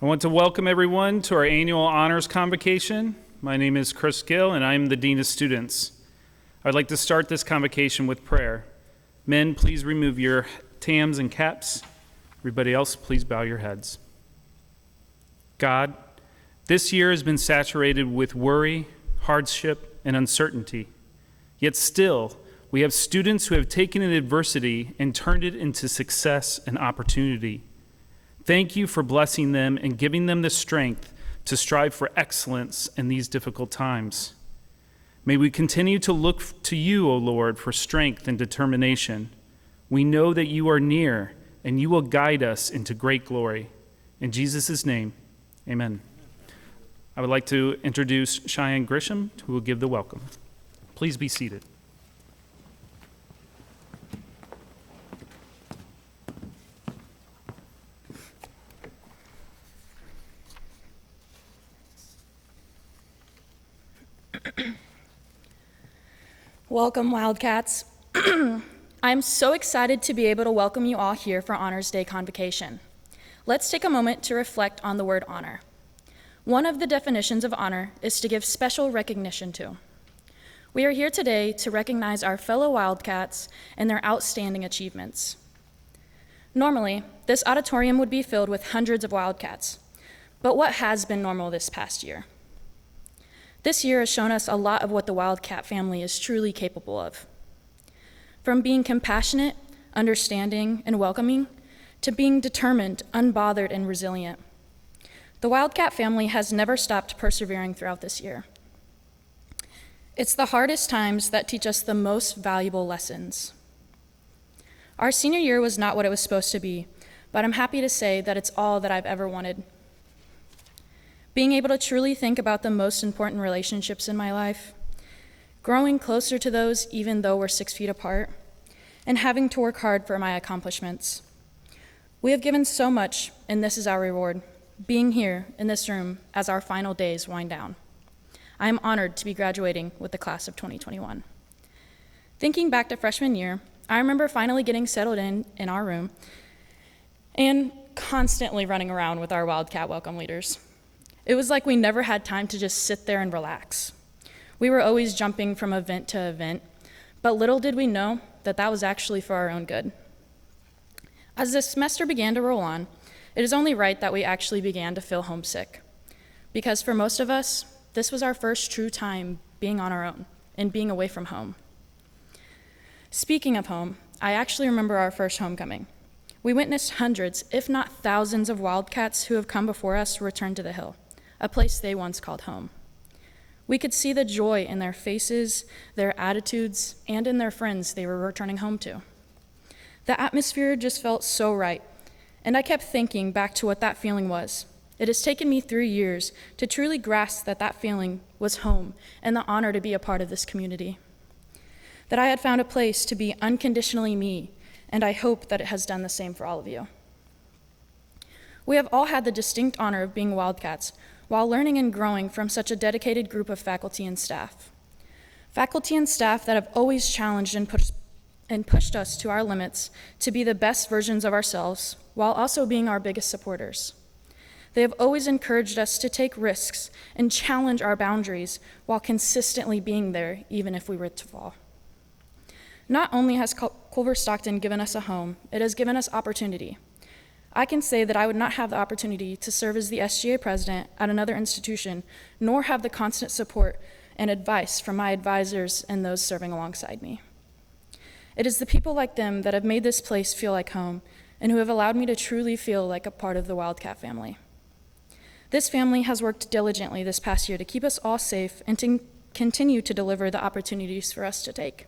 I want to welcome everyone to our annual honors convocation. My name is Chris Gill, and I'm the Dean of Students. I'd like to start this convocation with prayer. Men, please remove your tams and caps. Everybody else, please bow your heads. God, this year has been saturated with worry, hardship, and uncertainty. Yet still, we have students who have taken an adversity and turned it into success and opportunity. Thank you for blessing them and giving them the strength to strive for excellence in these difficult times. May we continue to look to you, O Lord, for strength and determination. We know that you are near and you will guide us into great glory. In Jesus' name, amen. I would like to introduce Cheyenne Grisham, who will give the welcome. Please be seated. Welcome, Wildcats. I'm so excited to be able to welcome you all here for Honors Day Convocation. Let's take a moment to reflect on the word honor. One of the definitions of honor is to give special recognition to. We are here today to recognize our fellow Wildcats and their outstanding achievements. Normally, this auditorium would be filled with hundreds of Wildcats, but what has been normal this past year? This year has shown us a lot of what the Wildcat family is truly capable of. From being compassionate, understanding, and welcoming, to being determined, unbothered, and resilient. The Wildcat family has never stopped persevering throughout this year. It's the hardest times that teach us the most valuable lessons. Our senior year was not what it was supposed to be, but I'm happy to say that it's all that I've ever wanted. Being able to truly think about the most important relationships in my life, growing closer to those even though we're 6 feet apart, and having to work hard for my accomplishments. We have given so much, and this is our reward, being here in this room as our final days wind down. I am honored to be graduating with the class of 2021. Thinking back to freshman year, I remember finally getting settled in our room and constantly running around with our Wildcat welcome leaders. It was like we never had time to just sit there and relax. We were always jumping from event to event, but little did we know that that was actually for our own good. As the semester began to roll on, it is only right that we actually began to feel homesick, because for most of us, this was our first true time being on our own and being away from home. Speaking of home, I actually remember our first homecoming. We witnessed hundreds, if not thousands, of Wildcats who have come before us return to the Hill, a place they once called home. We could see the joy in their faces, their attitudes, and in their friends they were returning home to. The atmosphere just felt so right, and I kept thinking back to what that feeling was. It has taken me 3 years to truly grasp that that feeling was home and the honor to be a part of this community. That I had found a place to be unconditionally me, and I hope that it has done the same for all of you. We have all had the distinct honor of being Wildcats while learning and growing from such a dedicated group of faculty and staff. Faculty and staff that have always challenged and pushed us to our limits to be the best versions of ourselves while also being our biggest supporters. They have always encouraged us to take risks and challenge our boundaries while consistently being there even if we were to fall. Not only has Culver-Stockton given us a home, it has given us opportunity. I can say that I would not have the opportunity to serve as the SGA president at another institution, nor have the constant support and advice from my advisors and those serving alongside me. It is the people like them that have made this place feel like home and who have allowed me to truly feel like a part of the Wildcat family. This family has worked diligently this past year to keep us all safe and to continue to deliver the opportunities for us to take.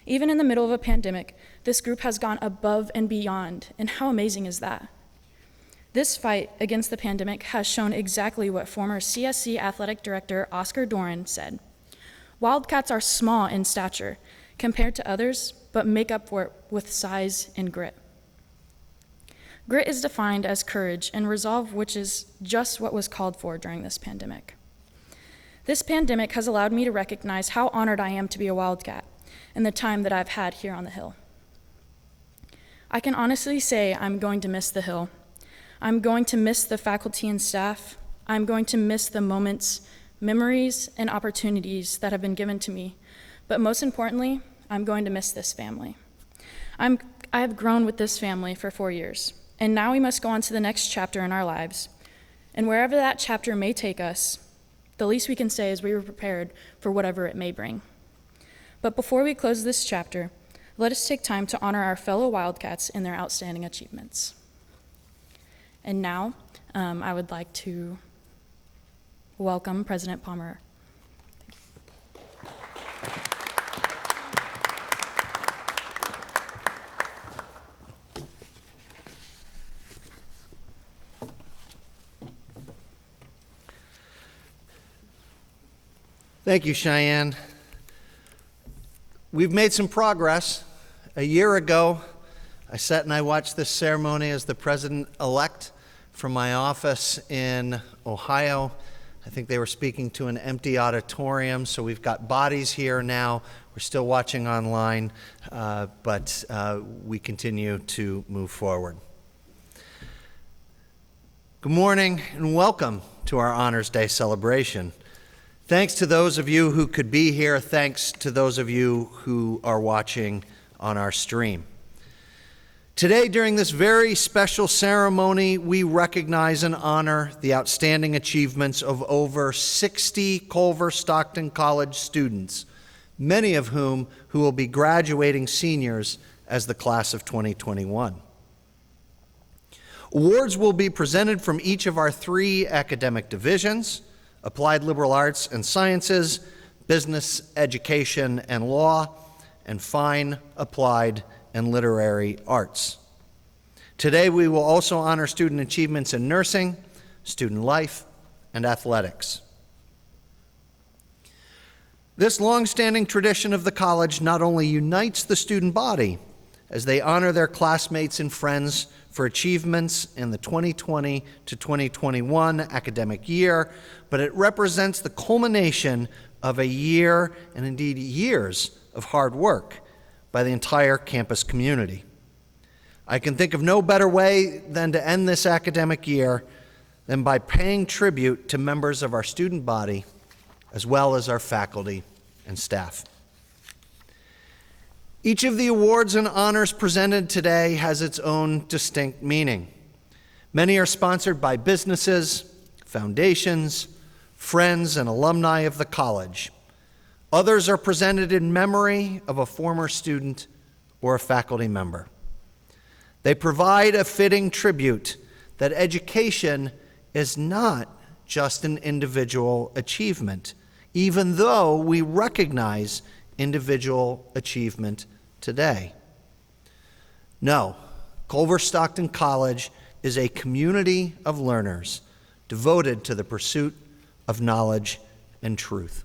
Even in the middle of a pandemic, this group has gone above and beyond, and how amazing is that? This fight against the pandemic has shown exactly what former CSC Athletic Director Oscar Doran said. Wildcats are small in stature compared to others, but make up for it with size and grit. Grit is defined as courage and resolve, which is just what was called for during this pandemic. This pandemic has allowed me to recognize how honored I am to be a Wildcat and the time that I've had here on the Hill. I can honestly say I'm going to miss the Hill. I'm going to miss the faculty and staff. I'm going to miss the moments, memories, and opportunities that have been given to me. But most importantly, I'm going to miss this family. I have grown with this family for 4 years, and now we must go on to the next chapter in our lives. And wherever that chapter may take us, the least we can say is we were prepared for whatever it may bring. But before we close this chapter, let us take time to honor our fellow Wildcats in their outstanding achievements. And now, I would like to welcome President Palmer. Thank you, Cheyenne. We've made some progress. A year ago, I sat and I watched this ceremony as the president-elect from my office in Ohio. I think they were speaking to an empty auditorium, so we've got bodies here now. We're still watching online, but we continue to move forward. Good morning and welcome to our Honors Day celebration. Thanks to those of you who could be here. Thanks to those of you who are watching on our stream. Today, during this very special ceremony, we recognize and honor the outstanding achievements of over 60 Culver-Stockton College students, many of whom who will be graduating seniors as the class of 2021. Awards will be presented from each of our 3 academic divisions: Applied Liberal Arts and Sciences, Business, Education, and Law, and Fine, Applied, and Literary Arts. Today, we will also honor student achievements in nursing, student life, and athletics. This long-standing tradition of the college not only unites the student body as they honor their classmates and friends for achievements in the 2020 to 2021 academic year, but it represents the culmination of a year, and indeed years, of hard work by the entire campus community. I can think of no better way than to end this academic year than by paying tribute to members of our student body, as well as our faculty and staff. Each of the awards and honors presented today has its own distinct meaning. Many are sponsored by businesses, foundations, friends, and alumni of the college. Others are presented in memory of a former student or a faculty member. They provide a fitting tribute that education is not just an individual achievement, even though we recognize individual achievement today. No, Culver-Stockton College is a community of learners devoted to the pursuit of knowledge and truth.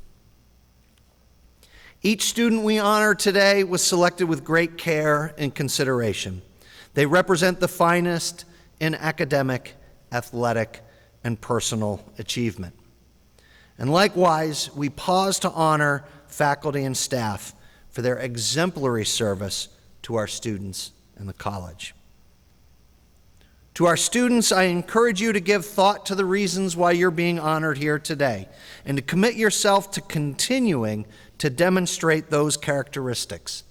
Each student we honor today was selected with great care and consideration. They represent the finest in academic, athletic, and personal achievement. And likewise, we pause to honor faculty and staff for their exemplary service to our students and the college. To our students, I encourage you to give thought to the reasons why you're being honored here today, and to commit yourself to continuing to demonstrate those characteristics.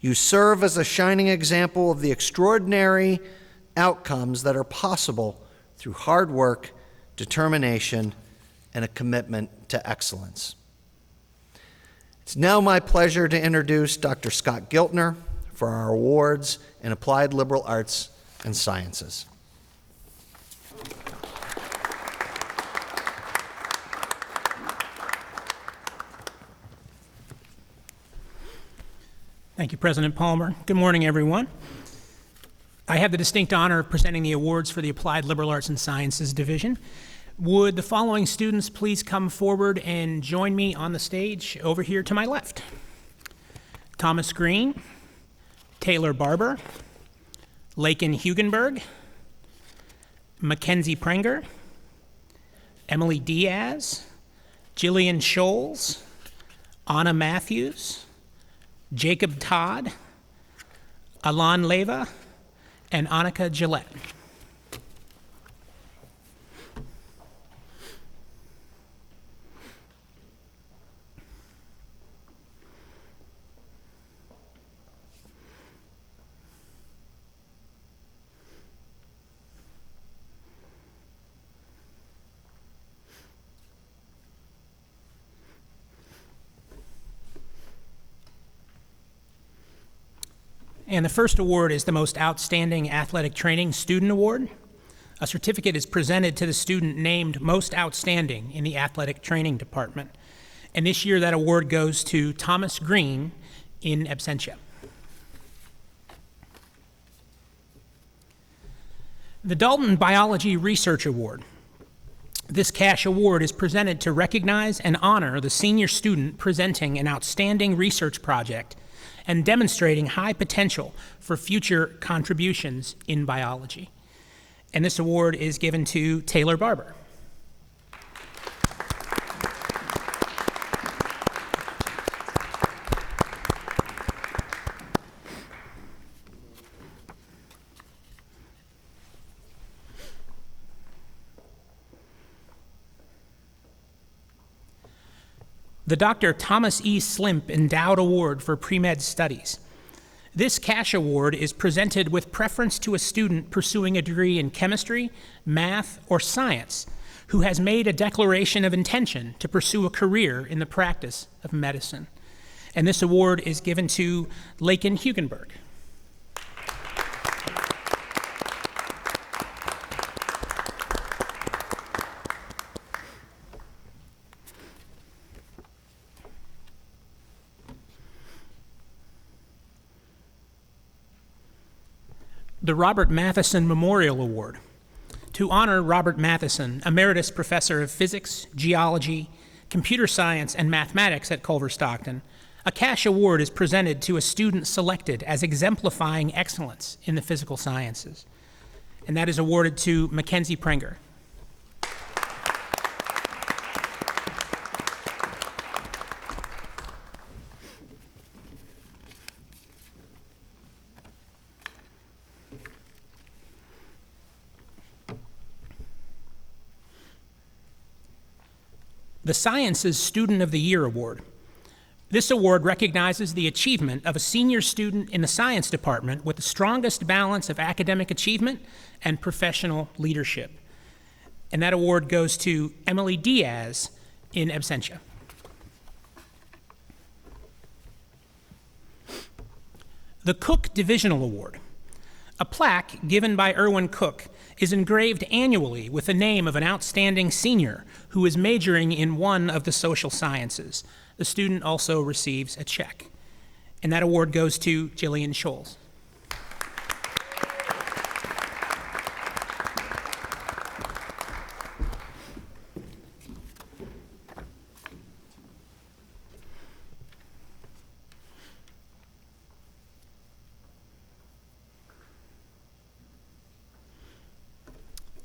You serve as a shining example of the extraordinary outcomes that are possible through hard work, determination, and a commitment to excellence. It's now my pleasure to introduce Dr. Scott Giltner for our awards in Applied Liberal Arts and Sciences. Thank you, President Palmer. Good morning, everyone. I have the distinct honor of presenting the awards for the Applied Liberal Arts and Sciences Division. Would the following students please come forward and join me on the stage over here to my left? Thomas Green, Taylor Barber, Laken Hugenberg, Mackenzie Prenger, Emily Diaz, Jillian Scholes, Anna Matthews, Jacob Todd, Alon Leva, and Annika Gillette. And the first award is the Most Outstanding Athletic Training Student Award. A certificate is presented to the student named Most Outstanding in the Athletic Training Department. And this year that award goes to Thomas Green in absentia. The Dalton Biology Research Award. This cash award is presented to recognize and honor the senior student presenting an outstanding research project and demonstrating high potential for future contributions in biology. And this award is given to Taylor Barber. The Dr. Thomas E. Slimp Endowed Award for Pre-Med Studies. This cash award is presented with preference to a student pursuing a degree in chemistry, math, or science who has made a declaration of intention to pursue a career in the practice of medicine. And this award is given to Laken Hugenberg. The Robert Matheson Memorial Award. To honor Robert Matheson, Emeritus Professor of Physics, Geology, Computer Science, and Mathematics at Culver-Stockton, a cash award is presented to a student selected as exemplifying excellence in the physical sciences. And that is awarded to Mackenzie Prenger. The Sciences Student of the Year Award. This award recognizes the achievement of a senior student in the science department with the strongest balance of academic achievement and professional leadership. And that award goes to Emily Diaz in absentia. The Cook Divisional Award. A plaque given by Irwin Cook is engraved annually with the name of an outstanding senior who is majoring in one of the social sciences. The student also receives a check. And that award goes to Jillian Scholes.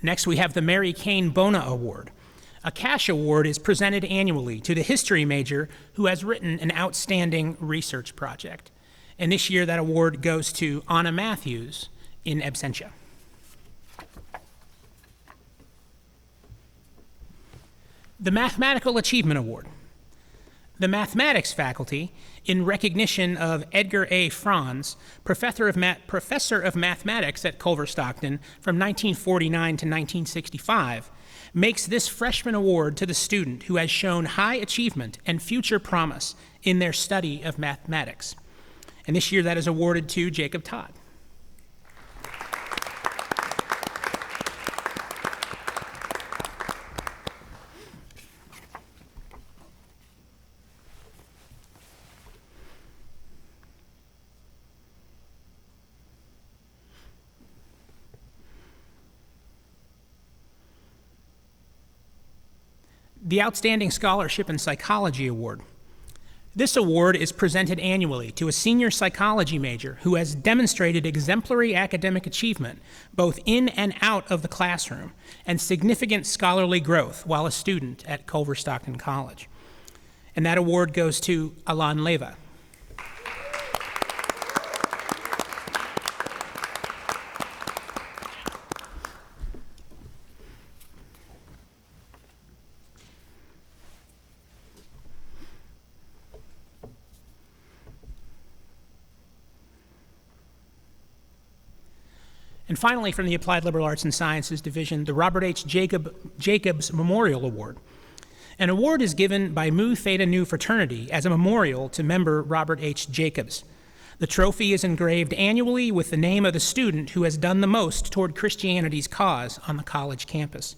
Next, we have the Mary Kane Bona Award. A cash award is presented annually to the history major who has written an outstanding research project. And this year, that award goes to Anna Matthews in absentia. The Mathematical Achievement Award. The mathematics faculty, in recognition of Edgar A. Franz, professor of mathematics at Culver-Stockton from 1949 to 1965, makes this freshman award to the student who has shown high achievement and future promise in their study of mathematics. And this year that is awarded to Jacob Todd. The Outstanding Scholarship in Psychology Award. This award is presented annually to a senior psychology major who has demonstrated exemplary academic achievement both in and out of the classroom and significant scholarly growth while a student at Culver-Stockton College. And that award goes to Alan Leva. And finally, from the Applied Liberal Arts and Sciences Division, the Robert H. Jacobs Memorial Award. An award is given by Mu Theta Nu Fraternity as a memorial to member Robert H. Jacobs. The trophy is engraved annually with the name of the student who has done the most toward Christianity's cause on the college campus.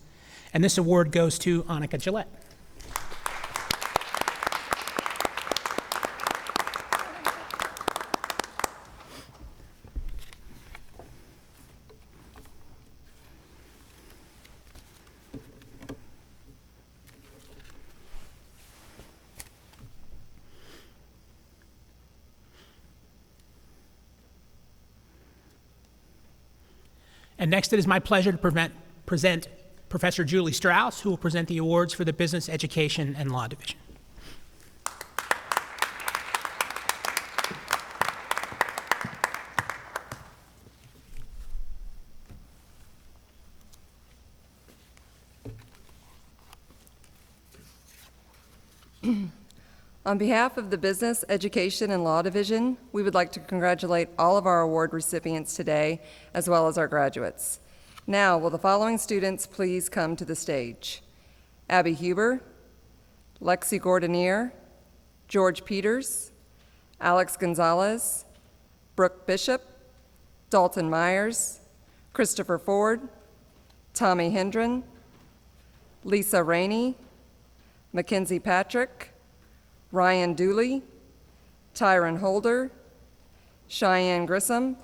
And this award goes to Annika Gillette. And next, it is my pleasure to present Professor Julie Strauss, who will present the awards for the Business Education and Law Division. On behalf of the Business, Education, and Law Division, we would like to congratulate all of our award recipients today, as well as our graduates. Now, will the following students please come to the stage? Abby Huber, Lexi Gordonier, George Peters, Alex Gonzalez, Brooke Bishop, Dalton Myers, Christopher Ford, Tommy Hendren, Lisa Rainey, Mackenzie Patrick, Ryan Dooley, Tyron Holder, Cheyenne Grissom,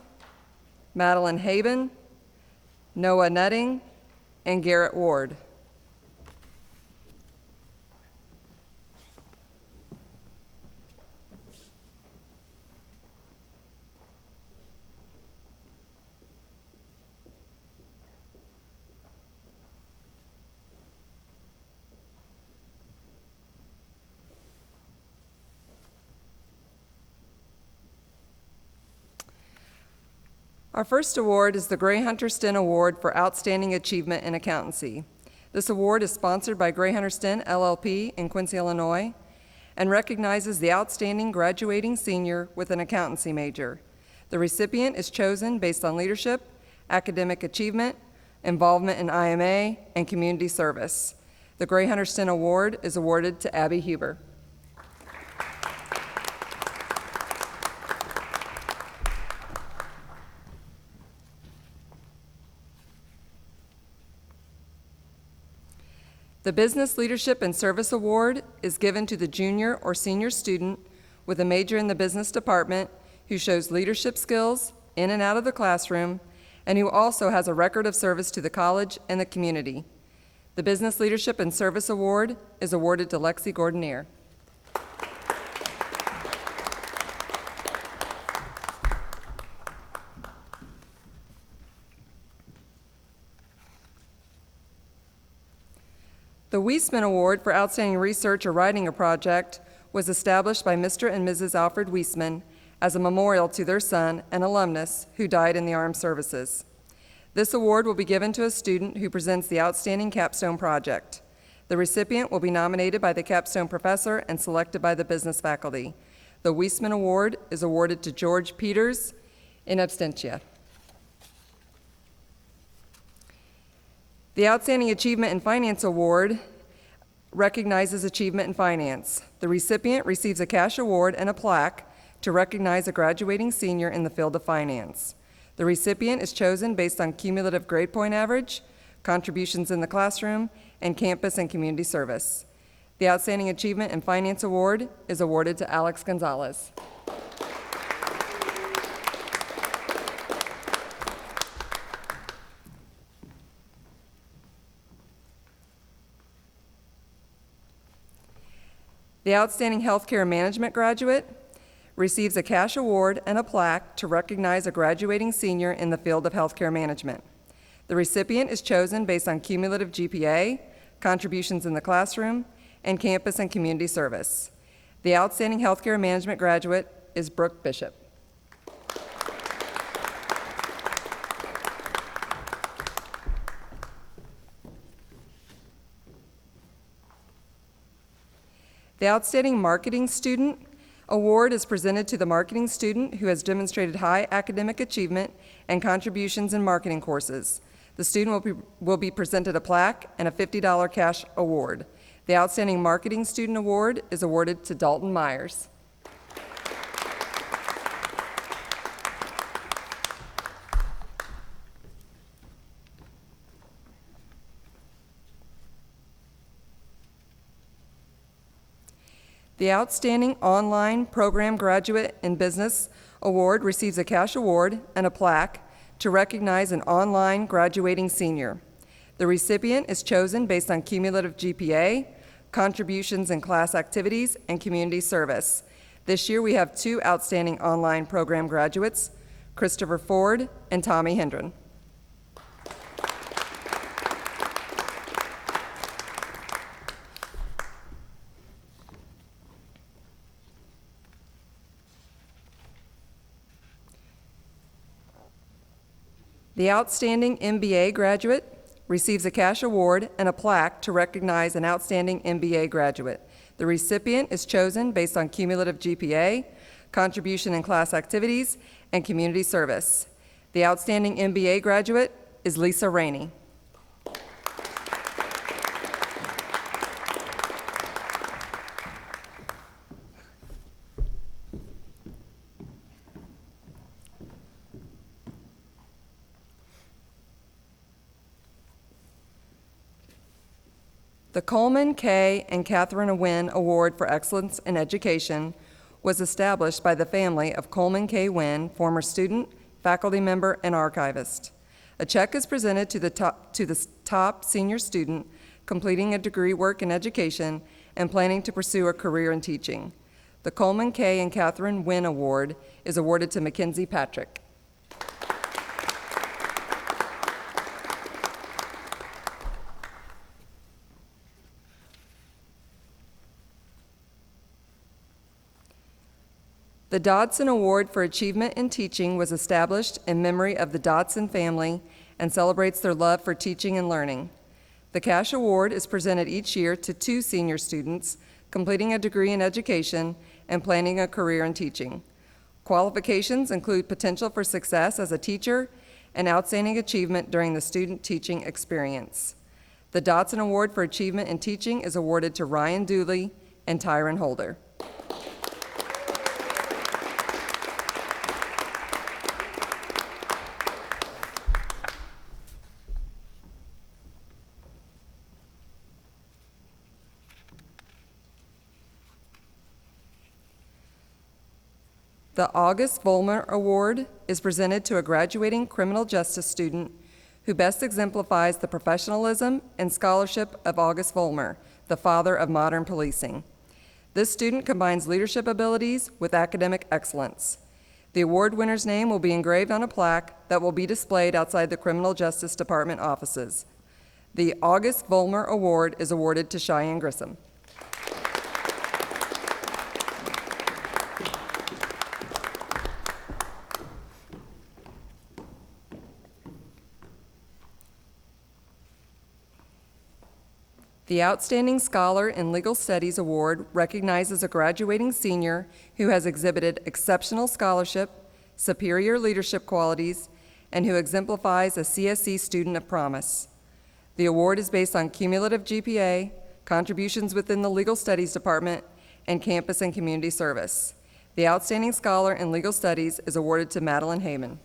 Madeline Haben, Noah Nutting, and Garrett Ward. Our first award is the Gray Hunter Stinn Award for Outstanding Achievement in Accountancy. This award is sponsored by Gray Hunter Stinn LLP in Quincy, Illinois, and recognizes the outstanding graduating senior with an accountancy major. The recipient is chosen based on leadership, academic achievement, involvement in IMA, and community service. The Gray Hunter Stinn Award is awarded to Abby Huber. The Business Leadership and Service Award is given to the junior or senior student with a major in the business department who shows leadership skills in and out of the classroom and who also has a record of service to the college and the community. The Business Leadership and Service Award is awarded to Lexi Gordonier. The Weisman Award for Outstanding Research or Writing a Project was established by Mr. and Mrs. Alfred Weisman as a memorial to their son, an alumnus, who died in the armed services. This award will be given to a student who presents the outstanding capstone project. The recipient will be nominated by the capstone professor and selected by the business faculty. The Weisman Award is awarded to George Peters in absentia. The Outstanding Achievement in Finance Award recognizes achievement in finance. The recipient receives a cash award and a plaque to recognize a graduating senior in the field of finance. The recipient is chosen based on cumulative grade point average, contributions in the classroom, and campus and community service. The Outstanding Achievement in Finance Award is awarded to Alex Gonzalez. The Outstanding Healthcare Management graduate receives a cash award and a plaque to recognize a graduating senior in the field of healthcare management. The recipient is chosen based on cumulative GPA, contributions in the classroom, and campus and community service. The Outstanding Healthcare Management graduate is Brooke Bishop. The Outstanding Marketing Student Award is presented to the marketing student who has demonstrated high academic achievement and contributions in marketing courses. The student will be presented a plaque and a $50 cash award. The Outstanding Marketing Student Award is awarded to Dalton Myers. The Outstanding Online Program Graduate in Business Award receives a cash award and a plaque to recognize an online graduating senior. The recipient is chosen based on cumulative GPA, contributions in class activities, and community service. This year we have 2 outstanding online program graduates, Christopher Ford and Tommy Hendren. The Outstanding MBA Graduate receives a cash award and a plaque to recognize an outstanding MBA graduate. The recipient is chosen based on cumulative GPA, contribution in class activities, and community service. The Outstanding MBA graduate is Lisa Rainey. The Coleman K. and Catherine Wynn Award for Excellence in Education was established by the family of Coleman K. Wynn, former student, faculty member, and archivist. A check is presented to the top senior student completing a degree work in education and planning to pursue a career in teaching. The Coleman K. and Catherine Wynn Award is awarded to Mackenzie Patrick. The Dodson Award for Achievement in Teaching was established in memory of the Dodson family and celebrates their love for teaching and learning. The cash award is presented each year to 2 senior students completing a degree in education and planning a career in teaching. Qualifications include potential for success as a teacher and outstanding achievement during the student teaching experience. The Dodson Award for Achievement in Teaching is awarded to Ryan Dooley and Tyron Holder. The August Vollmer Award is presented to a graduating criminal justice student who best exemplifies the professionalism and scholarship of August Vollmer, the father of modern policing. This student combines leadership abilities with academic excellence. The award winner's name will be engraved on a plaque that will be displayed outside the Criminal Justice Department offices. The August Vollmer Award is awarded to Cheyenne Grissom. The Outstanding Scholar in Legal Studies Award recognizes a graduating senior who has exhibited exceptional scholarship, superior leadership qualities, and who exemplifies a CSE student of promise. The award is based on cumulative GPA, contributions within the Legal Studies Department, and campus and community service. The Outstanding Scholar in Legal Studies is awarded to Madeline Heyman.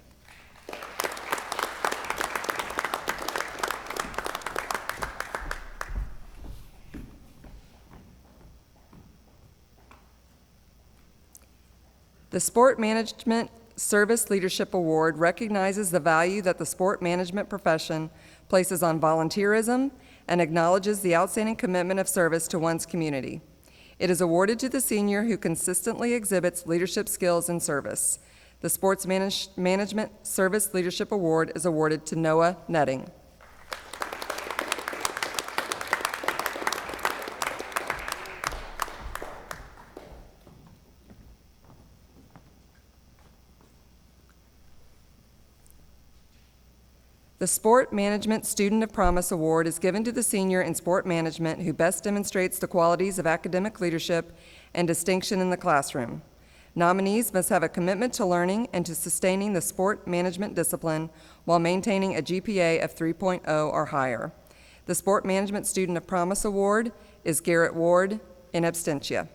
The Sport Management Service Leadership Award recognizes the value that the sport management profession places on volunteerism and acknowledges the outstanding commitment of service to one's community. It is awarded to the senior who consistently exhibits leadership skills in service. The Sports Management Service Leadership Award is awarded to Noah Netting. The Sport Management Student of Promise Award is given to the senior in sport management who best demonstrates the qualities of academic leadership and distinction in the classroom. Nominees must have a commitment to learning and to sustaining the sport management discipline while maintaining a GPA of 3.0 or higher. The Sport Management Student of Promise Award is Garrett Ward in absentia.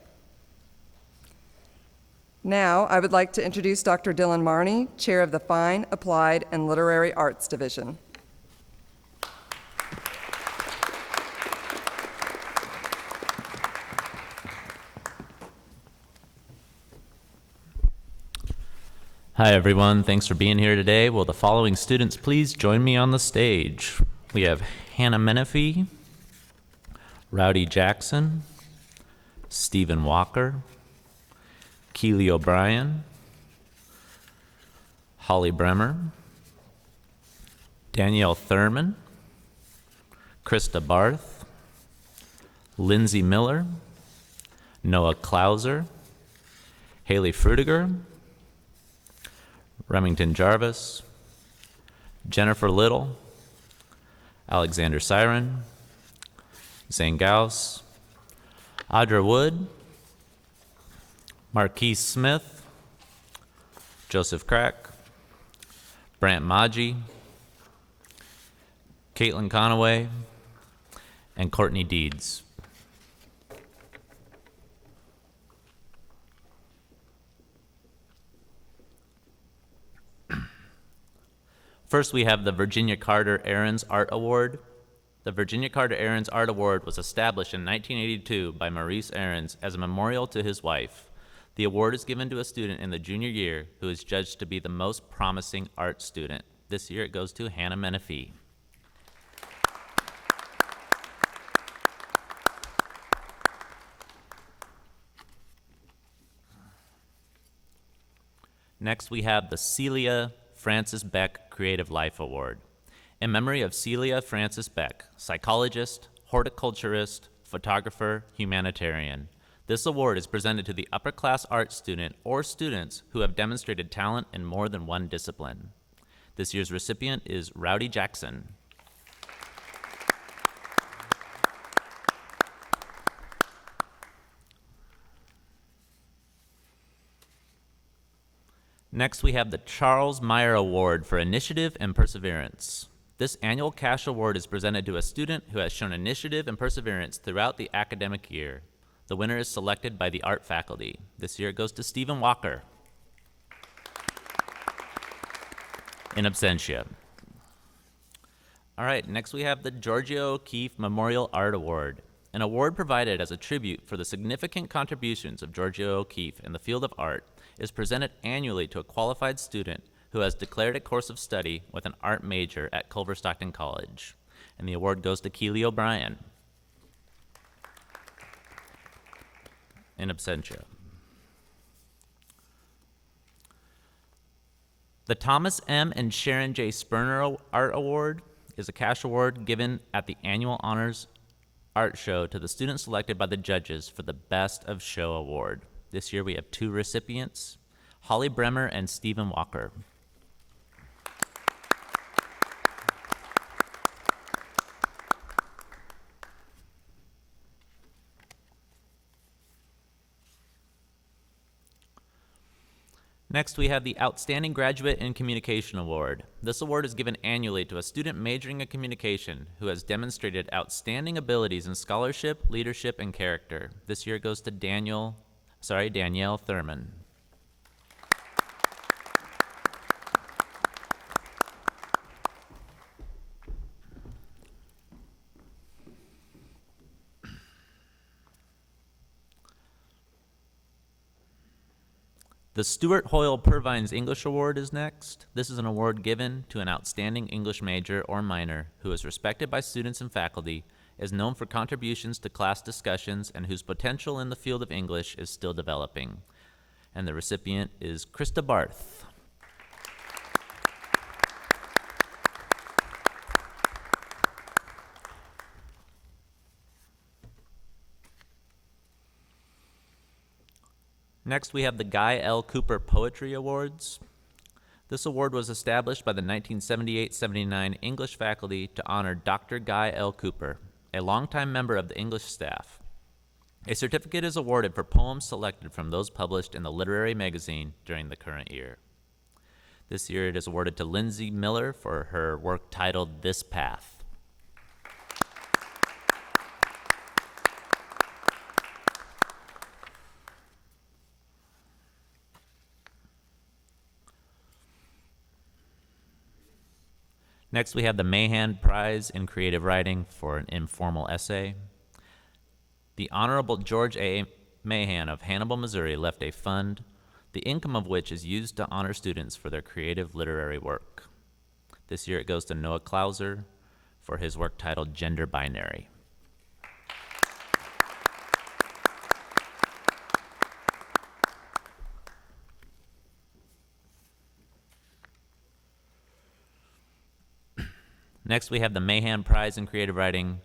Now, I would like to introduce Dr. Dylan Marney, Chair of the Fine, Applied, and Literary Arts Division. Hi, everyone. Thanks for being here today. Will the following students please join me on the stage? We have Hannah Menifee, Rowdy Jackson, Stephen Walker, Keely O'Brien, Holly Bremer, Danielle Thurman, Krista Barth, Lindsay Miller, Noah Klauser, Haley Frutiger, Remington Jarvis, Jennifer Little, Alexander Siren, Zane Gauss, Audra Wood, Marquise Smith, Joseph Crack, Brant Maggi, Caitlin Conaway, and Courtney Deeds. First, we have the Virginia Carter Ahrens Art Award. The Virginia Carter Ahrens Art Award was established in 1982 by Maurice Ahrens as a memorial to his wife. The award is given to a student in the junior year who is judged to be the most promising art student. This year it goes to Hannah Menifee. Next, we have the Celia Frances Beck Creative Life Award. In memory of Celia Frances Beck, psychologist, horticulturist, photographer, humanitarian. This award is presented to the upper-class art student or students who have demonstrated talent in more than one discipline. This year's recipient is Rowdy Jackson. Next, we have the Charles Meyer Award for Initiative and Perseverance. This annual cash award is presented to a student who has shown initiative and perseverance throughout the academic year. The winner is selected by the art faculty. This year it goes to Stephen Walker. In absentia. All right, next we have the Georgia O'Keeffe Memorial Art Award, an award provided as a tribute for the significant contributions of Georgia O'Keeffe in the field of art, is presented annually to a qualified student who has declared a course of study with an art major at Culver-Stockton College. And the award goes to Keely O'Brien. In absentia. The Thomas M. and Sharon J. Sperner Art Award is a cash award given at the annual Honors Art Show to the students selected by the judges for the Best of Show Award. This year we have two recipients, Holly Bremer and Stephen Walker. Next, we have the Outstanding Graduate in Communication Award. This award is given annually to a student majoring in communication who has demonstrated outstanding abilities in scholarship, leadership, and character. This year it goes to Danielle Thurman. The Stuart Hoyle Purvines English Award is next. This is an award given to an outstanding English major or minor who is respected by students and faculty, is known for contributions to class discussions, and whose potential in the field of English is still developing. And the recipient is Krista Barth. Next, we have the Guy L. Cooper Poetry Awards. This award was established by the 1978-79 English faculty to honor Dr. Guy L. Cooper, a longtime member of the English staff. A certificate is awarded for poems selected from those published in the literary magazine during the current year. This year it is awarded to Lindsay Miller for her work titled This Path. Next, we have the Mahan Prize in Creative Writing for an informal essay. The Honorable George A. Mahan of Hannibal, Missouri left a fund the income of which is used to honor students for their creative literary work. This year it goes to Noah Clauser for his work titled Gender Binary. Next, we have the Mahan Prize in Creative Writing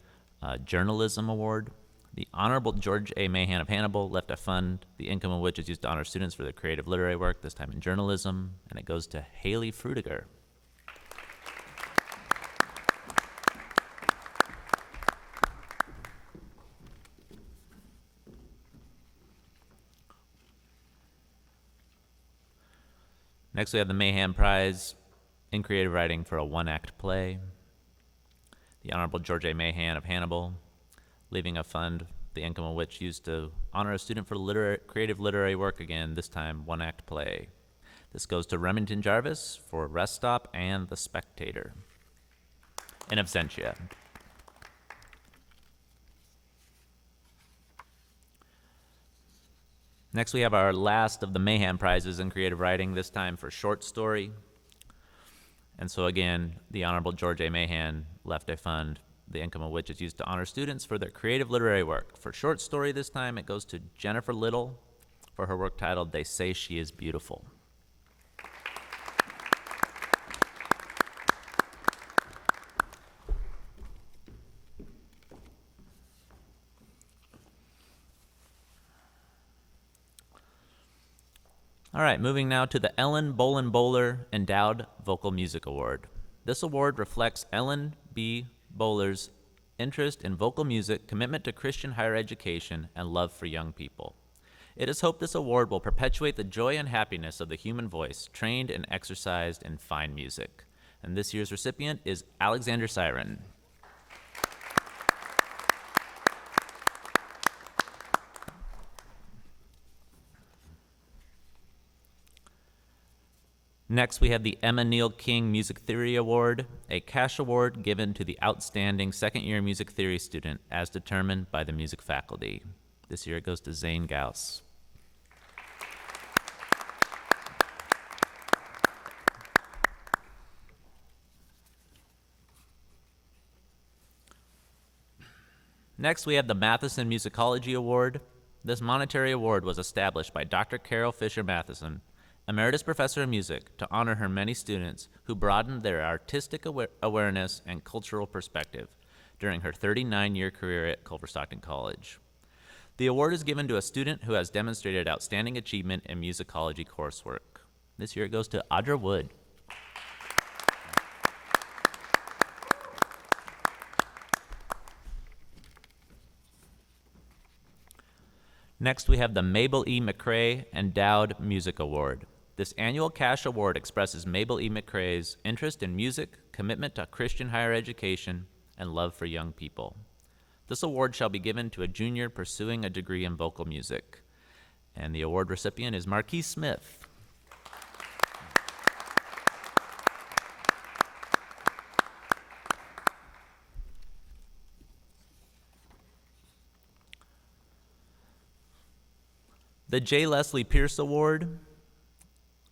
Journalism Award. The Honorable George A. Mahan of Hannibal left a fund, the income of which is used to honor students for their creative literary work, this time in journalism, and it goes to Haley Frutiger. Next, we have the Mahan Prize in Creative Writing for a one-act play. The Honorable George A. Mahan of Hannibal, leaving a fund, the income of which used to honor a student for creative literary work, again, this time one-act play. This goes to Remington Jarvis for Rest Stop and The Spectator. In absentia. Next, we have our last of the Mahan Prizes in Creative Writing, this time for short story. And so again, the Honorable George A. Mahan left a fund, the income of which is used to honor students for their creative literary work. For short story this time, it goes to Jennifer Little for her work titled They Say She Is Beautiful. All right, moving now to the Ellen Bolin Bowler Endowed Vocal Music Award. This award reflects Ellen B. Bowler's interest in vocal music, commitment to Christian higher education, and love for young people. It is hoped this award will perpetuate the joy and happiness of the human voice, trained and exercised in fine music. And this year's recipient is Alexander Siren. Next, we have the Emma Neal King Music Theory Award, a cash award given to the outstanding second-year music theory student as determined by the music faculty. This year it goes to Zane Gauss. Next, we have the Matheson Musicology Award. This monetary award was established by Dr. Carol Fisher Matheson, Emeritus Professor of Music, to honor her many students who broadened their artistic awareness and cultural perspective during her 39-year career at Culver-Stockton College. The award is given to a student who has demonstrated outstanding achievement in musicology coursework. This year it goes to Audra Wood. Next, we have the Mabel E. McCrae Endowed Music Award. This annual cash award expresses Mabel E. McCrae's interest in music, commitment to Christian higher education, and love for young people. This award shall be given to a junior pursuing a degree in vocal music. And the award recipient is Marquise Smith. The J. Leslie Pierce Award.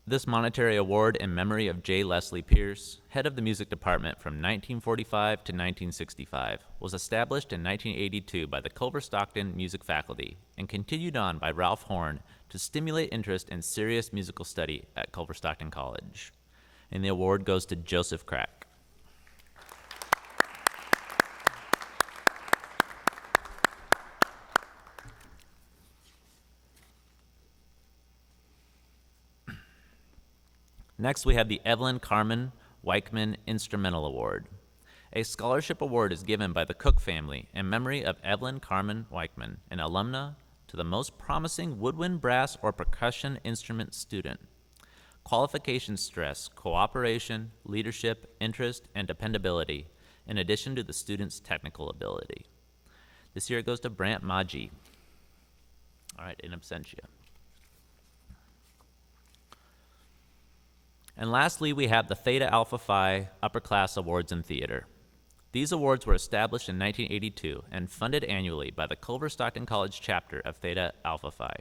This monetary award in memory of J. Leslie Pierce, head of the music department from 1945 to 1965, was established in 1982 by the Culver-Stockton music faculty and continued on by Ralph Horn to stimulate interest in serious musical study at Culver-Stockton College. And the award goes to Joseph Crack. Next, we have the Evelyn Carmen Weichman Instrumental Award. A scholarship award is given by the Cook family in memory of Evelyn Carmen Weichman, an alumna, to the most promising woodwind, brass, or percussion instrument student. Qualifications stress cooperation, leadership, interest, and dependability, in addition to the student's technical ability. This year it goes to Brant Maji. All right, in absentia. And lastly, we have the Theta Alpha Phi Upper Class Awards in Theater. These awards were established in 1982 and funded annually by the Culver-Stockton College chapter of Theta Alpha Phi.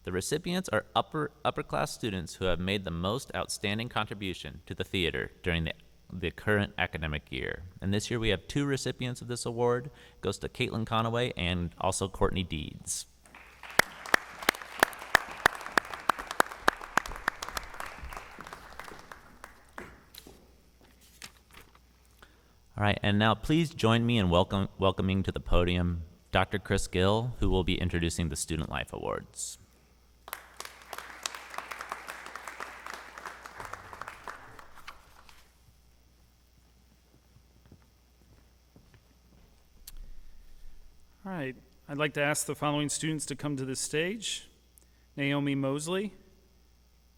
The recipients are upper-class students who have made the most outstanding contribution to the theater during the current academic year. And this year we have 2 recipients of this award. It goes to Caitlin Conaway and also Courtney Deeds. All right, and now please join me in welcoming to the podium Dr. Chris Gill, who will be introducing the Student Life Awards. All right, I'd like to ask the following students to come to the stage: Naomi Mosley,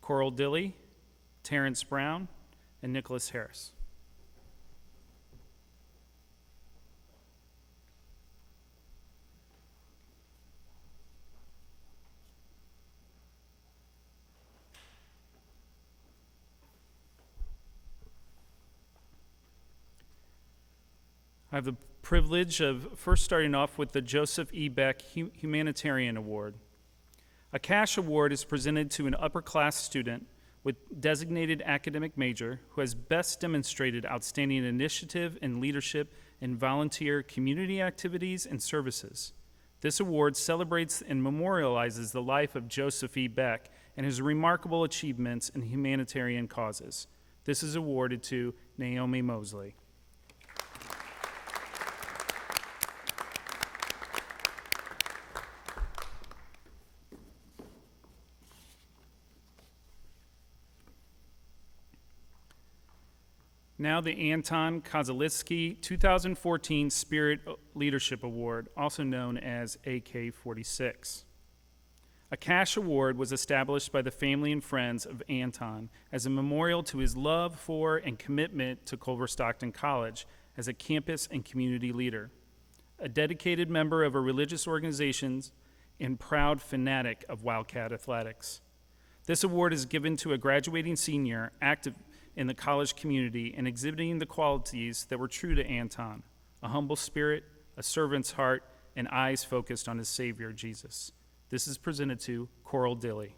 Coral Dilly, Terrence Brown, and Nicholas Harris. I have the privilege of first starting off with the Joseph E. Beck Humanitarian Award. A cash award is presented to an upper-class student with designated academic major who has best demonstrated outstanding initiative and leadership in volunteer community activities and services. This award celebrates and memorializes the life of Joseph E. Beck and his remarkable achievements in humanitarian causes. This is awarded to Naomi Mosley. Now the Anton Kozalitsky 2014 Spirit Leadership Award, also known as AK-46. A cash award was established by the family and friends of Anton as a memorial to his love for and commitment to Culver-Stockton College as a campus and community leader, a dedicated member of a religious organization and proud fanatic of Wildcat athletics. This award is given to a graduating senior active in the college community and exhibiting the qualities that were true to Anton: a humble spirit, a servant's heart, and eyes focused on his Savior, Jesus. This is presented to Coral Dilly.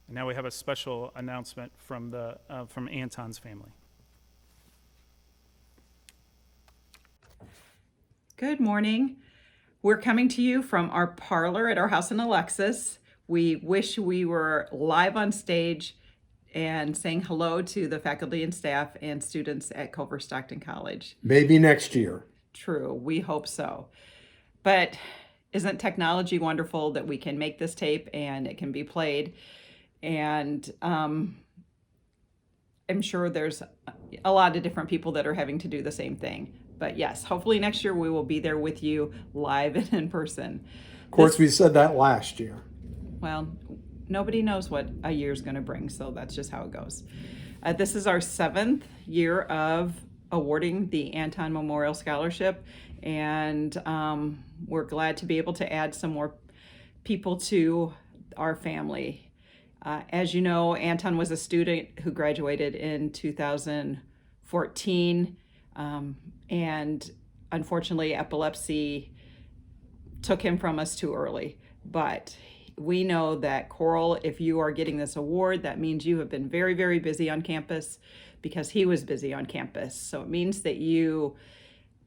And now we have a special announcement from Anton's family. Good morning. We're coming to you from our parlor at our house in Alexis. We wish we were live on stage and saying hello to the faculty and staff and students at Culver-Stockton College. Maybe next year. True, we hope so. But isn't technology wonderful that we can make this tape and it can be played? And I'm sure there's a lot of different people that are having to do the same thing. But yes, hopefully next year we will be there with you live and in person. Of course, we said that last year. Well, nobody knows what a year's going to bring, so that's just how it goes. This is our 7th year of awarding the Anton Memorial Scholarship, and we're glad to be able to add some more people to our family. As you know, Anton was a student who graduated in 2014, and unfortunately epilepsy took him from us too early. But we know that, Coral, if you are getting this award, that means you have been very, very busy on campus, because he was busy on campus. So it means that you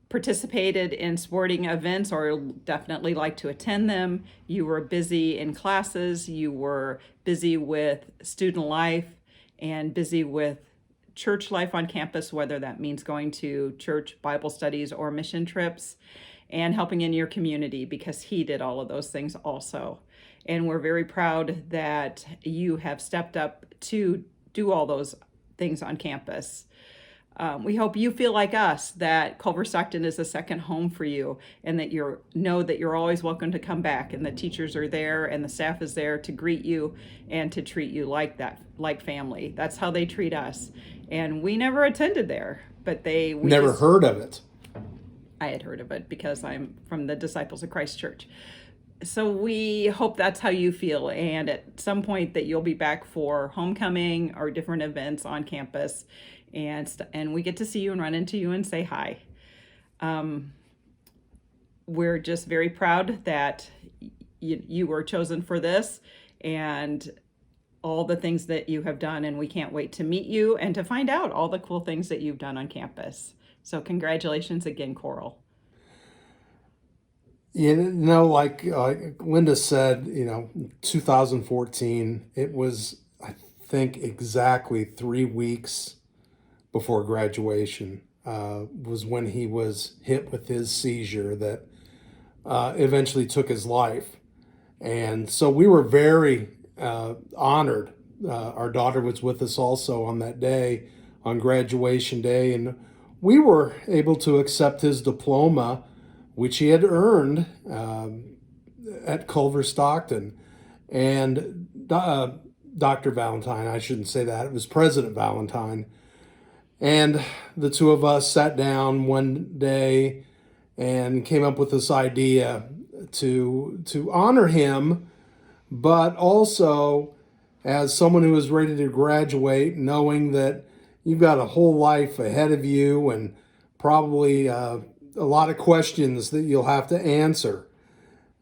participated in sporting events or definitely like to attend them. You were busy in classes, you were busy with student life and busy with church life on campus, whether that means going to church Bible studies or mission trips, and helping in your community, because he did all of those things also. And we're very proud that you have stepped up to do all those things on campus. We hope you feel like us, that Culver-Stockton is a second home for you, and that know that you're always welcome to come back, and the teachers are there and the staff is there to greet you and to treat you like that, like family. That's how they treat us. And we never attended there, but we Never heard of it. I had heard of it because I'm from the Disciples of Christ Church. So we hope that's how you feel, and at some point that you'll be back for homecoming or different events on campus, and we get to see you and run into you and say hi. We're just very proud that you were chosen for this and all the things that you have done, and we can't wait to meet you and to find out all the cool things that you've done on campus. So congratulations again, Coral. Like Linda said, 2014, it was, I think, exactly 3 weeks before graduation, was when he was hit with his seizure that eventually took his life. And so we were very honored. Our daughter was with us also on that day, on graduation day, and we were able to accept his diploma, which he had earned at Culver-Stockton. And Dr. Valentine, I shouldn't say that, it was President Valentine. And the two of us sat down one day and came up with this idea to honor him, but also as someone who is ready to graduate, knowing that you've got a whole life ahead of you and probably a lot of questions that you'll have to answer.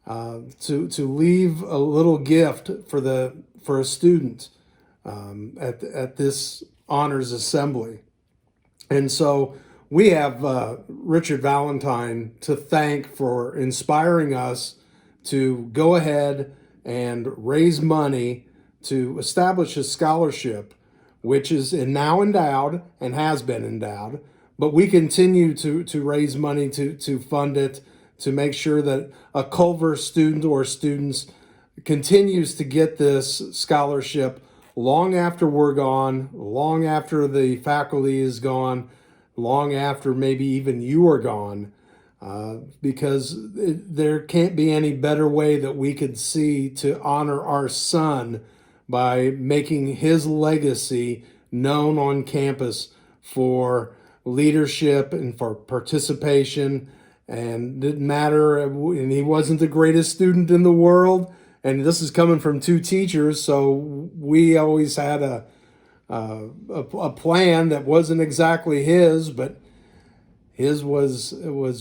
To leave a little gift for a student at this honors assembly. And so we have Richard Valentine to thank for inspiring us to go ahead and raise money to establish a scholarship, which is now endowed and has been endowed, but we continue to raise money to fund it, to make sure that a Culver student or students continues to get this scholarship long after we're gone, long after the faculty is gone, long after maybe even you are gone, because there can't be any better way that we could see to honor our son by making his legacy known on campus for leadership and for participation. And didn't matter, and he wasn't the greatest student in the world. And this is coming from two teachers, so we always had a plan that wasn't exactly his, but his was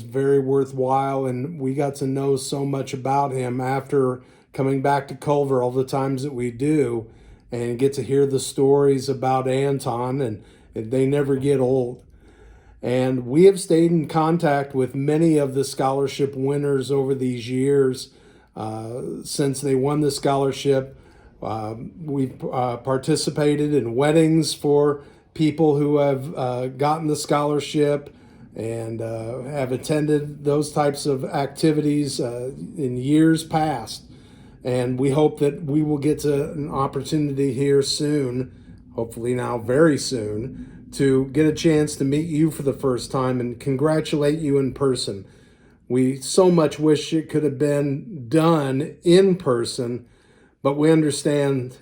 very worthwhile, and we got to know so much about him after coming back to Culver all the times that we do, and get to hear the stories about Anton, and they never get old. And we have stayed in contact with many of the scholarship winners over these years. Since they won the scholarship, we've participated in weddings for people who have gotten the scholarship and have attended those types of activities in years past. And we hope that we will get to an opportunity here soon, hopefully now very soon, to get a chance to meet you for the first time and congratulate you in person. We so much wish it could have been done in person, but we understand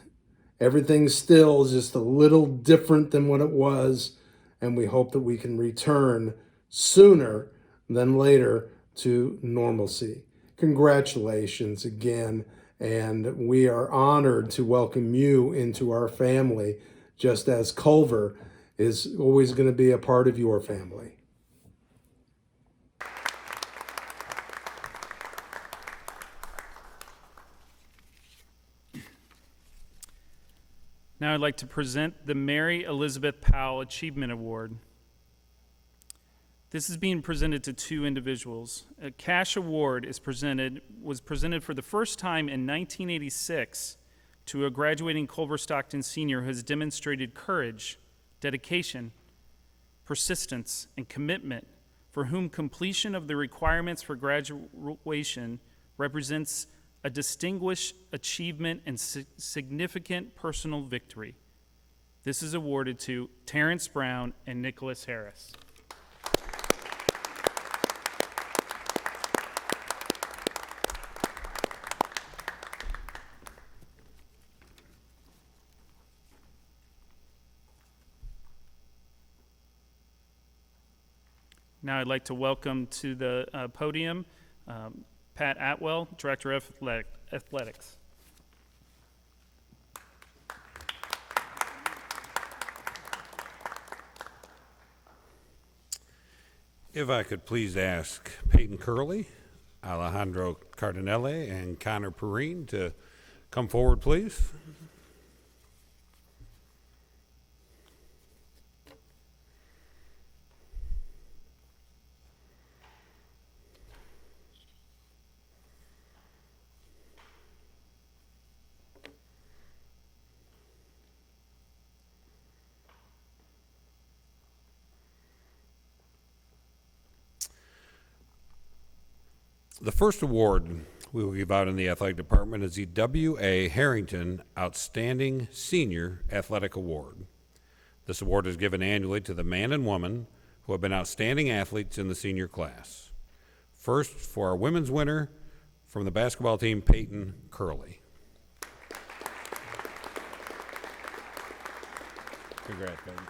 everything still is just a little different than what it was, and we hope that we can return sooner than later to normalcy. Congratulations again, and we are honored to welcome you into our family, just as Culver is always going to be a part of your family. Now I'd like to present the Mary Elizabeth Powell Achievement Award. This is being presented to two individuals. A cash award was presented for the first time in 1986 to a graduating Culver-Stockton senior who has demonstrated courage, dedication, persistence, and commitment, for whom completion of the requirements for graduation represents a distinguished achievement and significant personal victory. This is awarded to Terrence Brown and Nicholas Harris. Now I'd like to welcome to the podium Pat Atwell, Director of Athletics. If I could please ask Peyton Curley, Alejandro Cardinale, and Connor Perrine to come forward, please. The first award we will give out in the athletic department is the W.A. Harrington Outstanding Senior Athletic Award. This award is given annually to the man and woman who have been outstanding athletes in the senior class. First, for our women's winner from the basketball team, Peyton Curley. Congrats, Peyton.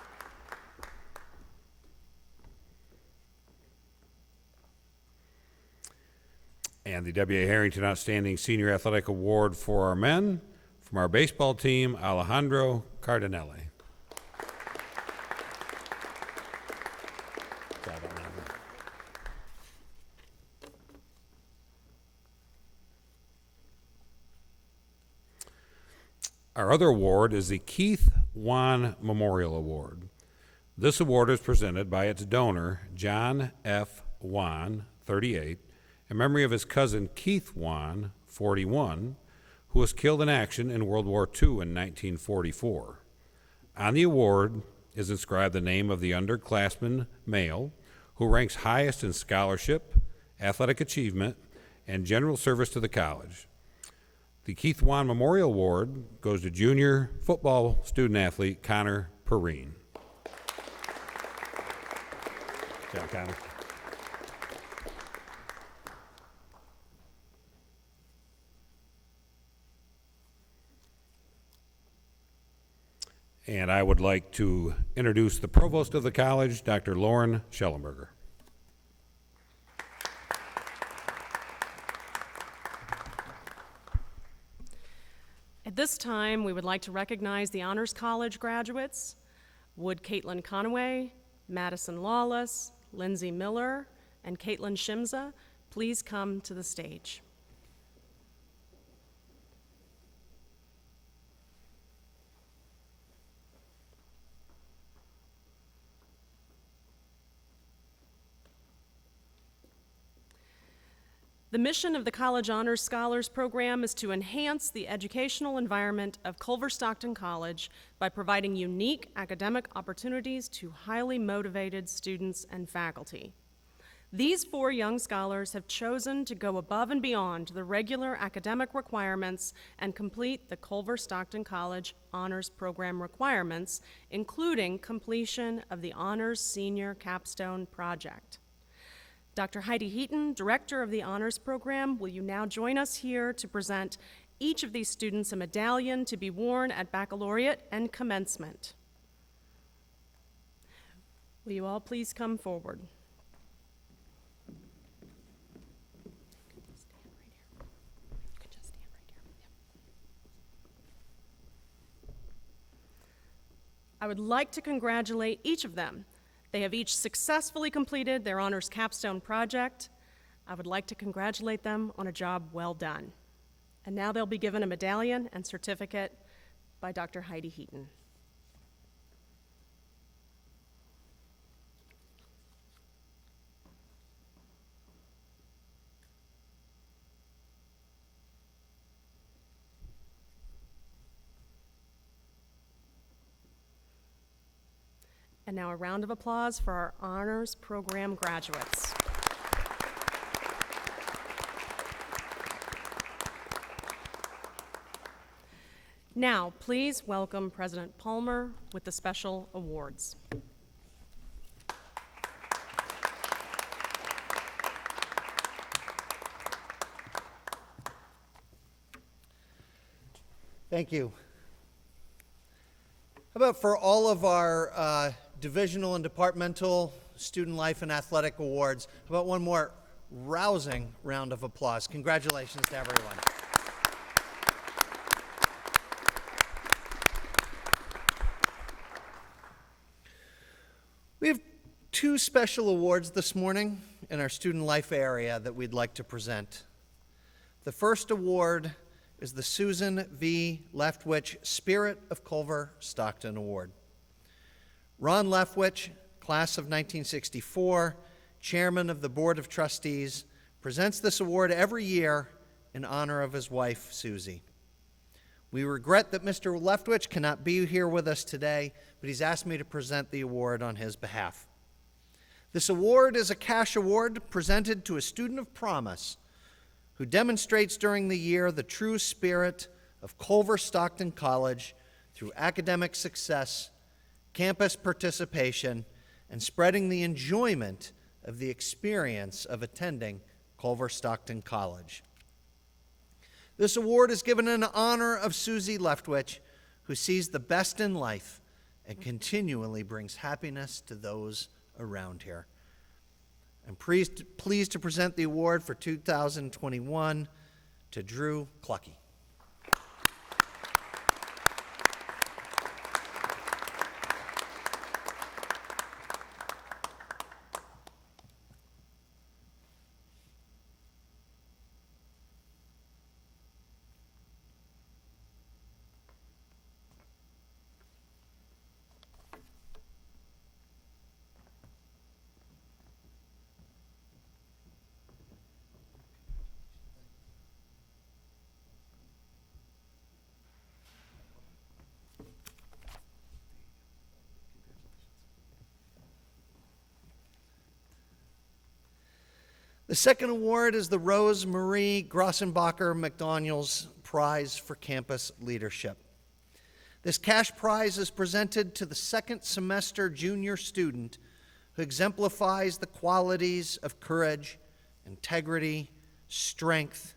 And the W.A. Harrington Outstanding Senior Athletic Award for our men from our baseball team, Alejandro Cardinale. Our other award is the Keith Wan Memorial Award. This award is presented by its donor, John F. Wan, 38, in memory of his cousin Keith Wan, 41, who was killed in action in World War II in 1944. On the award is inscribed the name of the underclassman male who ranks highest in scholarship, athletic achievement, and general service to the college. The Keith Wan Memorial Award goes to junior football student athlete Connor Perrine. Good job, Connor. And I would like to introduce the provost of the college, Dr. Lauren Schellenberger. At this time, we would like to recognize the Honors College graduates, Wood Caitlin Conaway, Madison Lawless, Lindsay Miller, and Caitlin Shimza. Please come to the stage. The mission of the College Honors Scholars Program is to enhance the educational environment of Culver-Stockton College by providing unique academic opportunities to highly motivated students and faculty. These 4 young scholars have chosen to go above and beyond the regular academic requirements and complete the Culver-Stockton College Honors Program requirements, including completion of the Honors Senior Capstone Project. Dr. Heidi Heaton, Director of the Honors Program, will you now join us here to present each of these students a medallion to be worn at baccalaureate and commencement. Will you all please come forward? I would like to congratulate each of them. They have each successfully completed their honors capstone project. I would like to congratulate them on a job well done. And now they'll be given a medallion and certificate by Dr. Heidi Heaton. And now a round of applause for our honors program graduates. Now, please welcome President Palmer with the special awards. Thank you. How about for all of our divisional and departmental student life and athletic awards, how about one more rousing round of applause. Congratulations to everyone. We have two special awards this morning in our student life area that we'd like to present. The first award is the Susan V. Leftwich Spirit of Culver-Stockton Award. Ron Leftwich, class of 1964, chairman of the Board of Trustees, presents this award every year in honor of his wife, Susie. We regret that Mr. Leftwich cannot be here with us today, but he's asked me to present the award on his behalf. This award is a cash award presented to a student of promise who demonstrates during the year the true spirit of Culver-Stockton College through academic success, campus participation, and spreading the enjoyment of the experience of attending Culver-Stockton College. This award is given in honor of Susie Leftwich, who sees the best in life and continually brings happiness to those around here. I'm pleased to present the award for 2021 to Drew Clucky. The second award is the Rose Marie Grossenbacher McDaniels Prize for Campus Leadership. This cash prize is presented to the second semester junior student who exemplifies the qualities of courage, integrity, strength,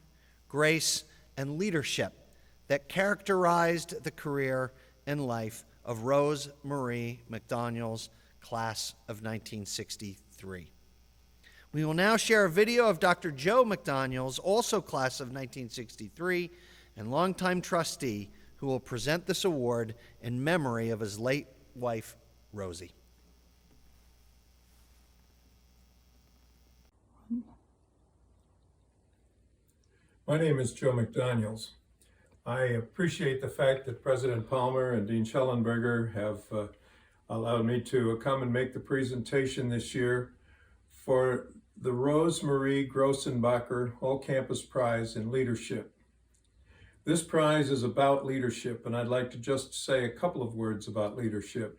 grace, and leadership that characterized the career and life of Rose Marie McDaniels, class of 1963. We will now share a video of Dr. Joe McDaniels, also class of 1963, and longtime trustee, who will present this award in memory of his late wife, Rosie. My name is Joe McDaniels. I appreciate the fact that President Palmer and Dean Schellenberger have allowed me to come and make the presentation this year for the Rose Marie Grossenbacher All-Campus Prize in Leadership. This prize is about leadership, and I'd like to just say a couple of words about leadership.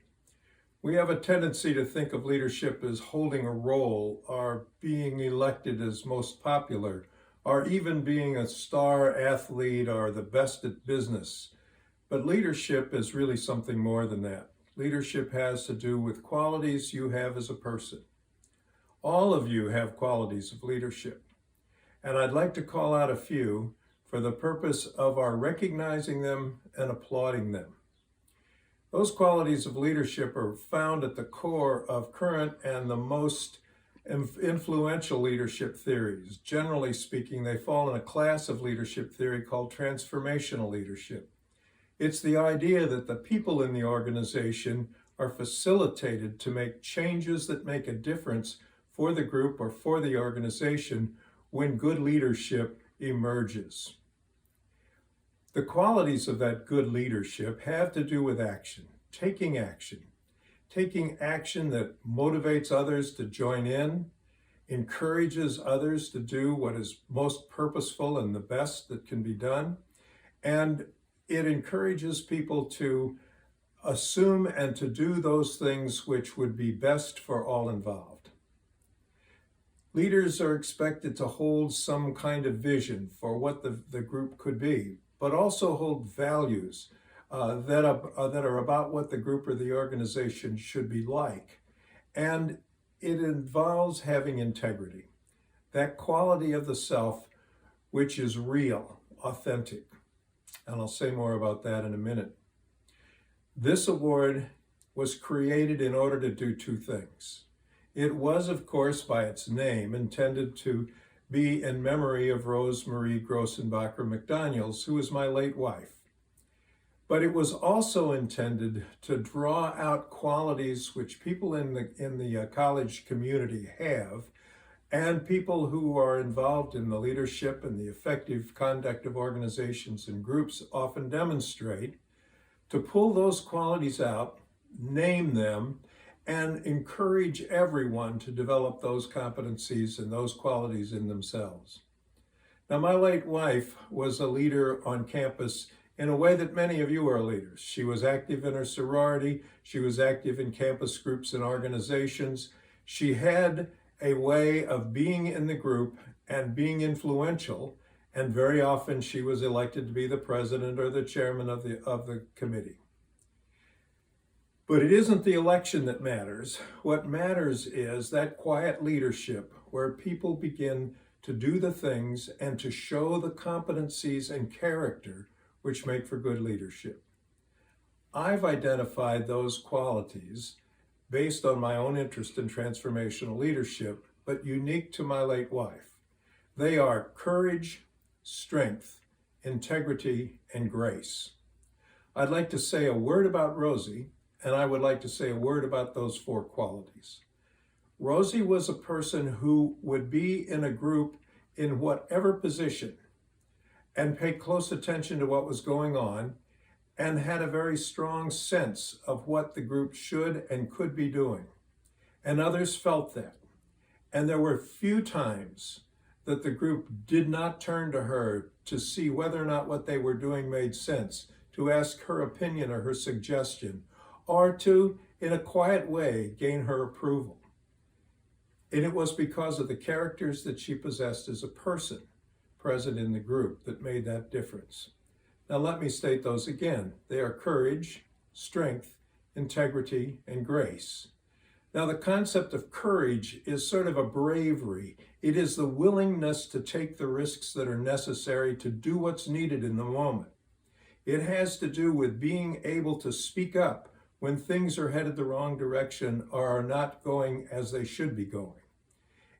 We have a tendency to think of leadership as holding a role, or being elected as most popular, or even being a star athlete or the best at business. But leadership is really something more than that. Leadership has to do with qualities you have as a person. All of you have qualities of leadership, and I'd like to call out a few for the purpose of our recognizing them and applauding them. Those qualities of leadership are found at the core of current and the most influential leadership theories. Generally speaking, they fall in a class of leadership theory called transformational leadership. It's the idea that the people in the organization are facilitated to make changes that make a difference for the group or for the organization when good leadership emerges. The qualities of that good leadership have to do with action that motivates others to join in, encourages others to do what is most purposeful and the best that can be done, and it encourages people to assume and to do those things which would be best for all involved. Leaders are expected to hold some kind of vision for what the group could be, but also hold values that are about what the group or the organization should be like. And it involves having integrity, that quality of the self which is real, authentic. And I'll say more about that in a minute. This award was created in order to do two things. It was, of course, by its name, intended to be in memory of Rose Marie Grossenbacher McDaniels, who was my late wife. But it was also intended to draw out qualities which people in the college community have, and people who are involved in the leadership and the effective conduct of organizations and groups often demonstrate, to pull those qualities out, name them, and encourage everyone to develop those competencies and those qualities in themselves. Now, my late wife was a leader on campus in a way that many of you are leaders. She was active in her sorority. She was active in campus groups and organizations. She had a way of being in the group and being influential, and very often she was elected to be the president or the chairman of the committee. But it isn't the election that matters. What matters is that quiet leadership where people begin to do the things and to show the competencies and character which make for good leadership. I've identified those qualities based on my own interest in transformational leadership, but unique to my late wife. They are courage, strength, integrity, and grace. I'd like to say a word about Rosie, and I would like to say a word about those 4 qualities. Rosie was a person who would be in a group in whatever position and pay close attention to what was going on and had a very strong sense of what the group should and could be doing. And others felt that. And there were few times that the group did not turn to her to see whether or not what they were doing made sense, to ask her opinion or her suggestion, or to, in a quiet way, gain her approval. And it was because of the characters that she possessed as a person present in the group that made that difference. Now let me state those again. They are courage, strength, integrity, and grace. Now the concept of courage is sort of a bravery. It is the willingness to take the risks that are necessary to do what's needed in the moment. It has to do with being able to speak up when things are headed the wrong direction or are not going as they should be going.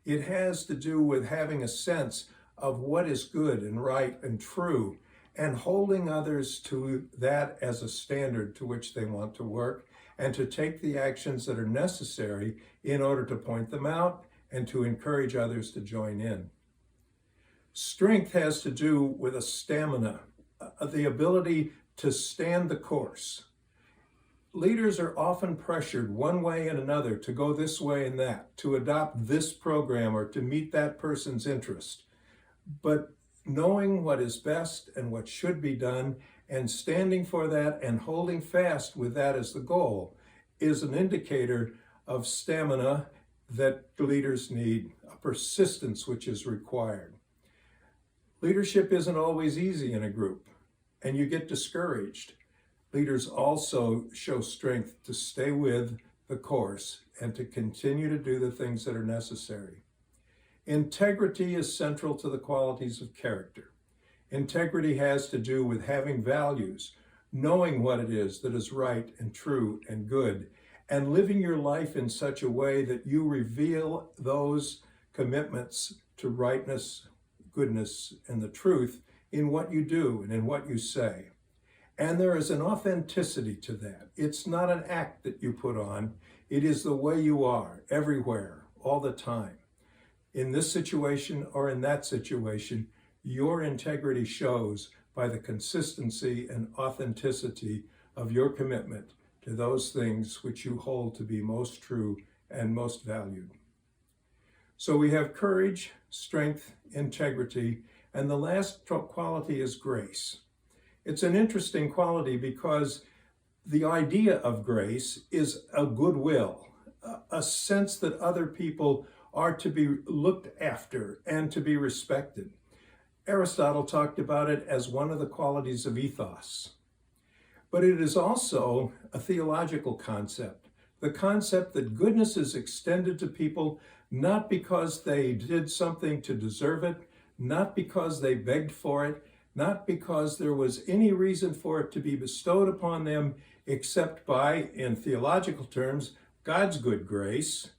It has to do with having a sense of what is good and right and true, and holding others to that as a standard to which they want to work, and to take the actions that are necessary in order to point them out and to encourage others to join in. Strength has to do with a stamina, the ability to stand the course. Leaders are often pressured one way and another to go this way and that, to adopt this program or to meet that person's interest. But knowing what is best and what should be done and standing for that and holding fast with that as the goal is an indicator of stamina that leaders need, a persistence which is required. Leadership isn't always easy in a group, and you get discouraged. Leaders also show strength to stay with the course and to continue to do the things that are necessary. Integrity is central to the qualities of character. Integrity has to do with having values, knowing what it is that is right and true and good, and living your life in such a way that you reveal those commitments to rightness, goodness, and the truth in what you do and in what you say. And there is an authenticity to that. It's not an act that you put on. It is the way you are, everywhere, all the time. In this situation or in that situation, your integrity shows by the consistency and authenticity of your commitment to those things which you hold to be most true and most valued. So we have courage, strength, integrity, and the last quality is grace. It's an interesting quality because the idea of grace is a goodwill, a sense that other people are to be looked after and to be respected. Aristotle talked about it as one of the qualities of ethos. But it is also a theological concept, the concept that goodness is extended to people not because they did something to deserve it, not because they begged for it, not because there was any reason for it to be bestowed upon them except by, in theological terms, God's good grace,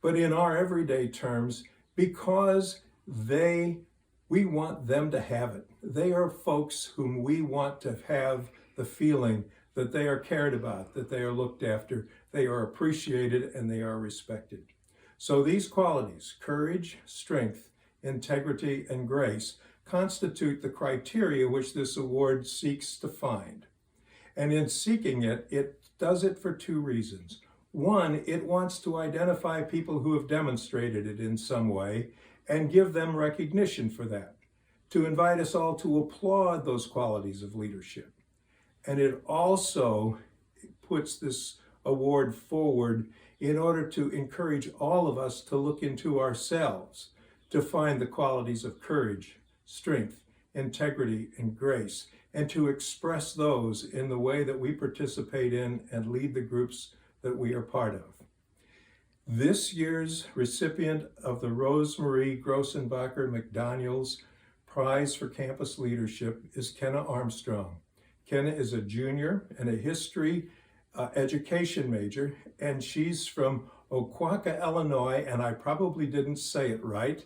but in our everyday terms, because we want them to have it. They are folks whom we want to have the feeling that they are cared about, that they are looked after, they are appreciated, and they are respected. So these qualities, courage, strength, integrity, and grace, constitute the criteria which this award seeks to find. And in seeking it, it does it for two reasons. One, it wants to identify people who have demonstrated it in some way and give them recognition for that, to invite us all to applaud those qualities of leadership. And it also puts this award forward in order to encourage all of us to look into ourselves, to find the qualities of courage, strength, integrity, and grace, and to express those in the way that we participate in and lead the groups that we are part of. This year's recipient of the Rosemarie Grossenbacher McDaniels Prize for Campus Leadership is Kenna Armstrong. Kenna is a junior and a history education major, and she's from Oquawka, Illinois, and I probably didn't say it right,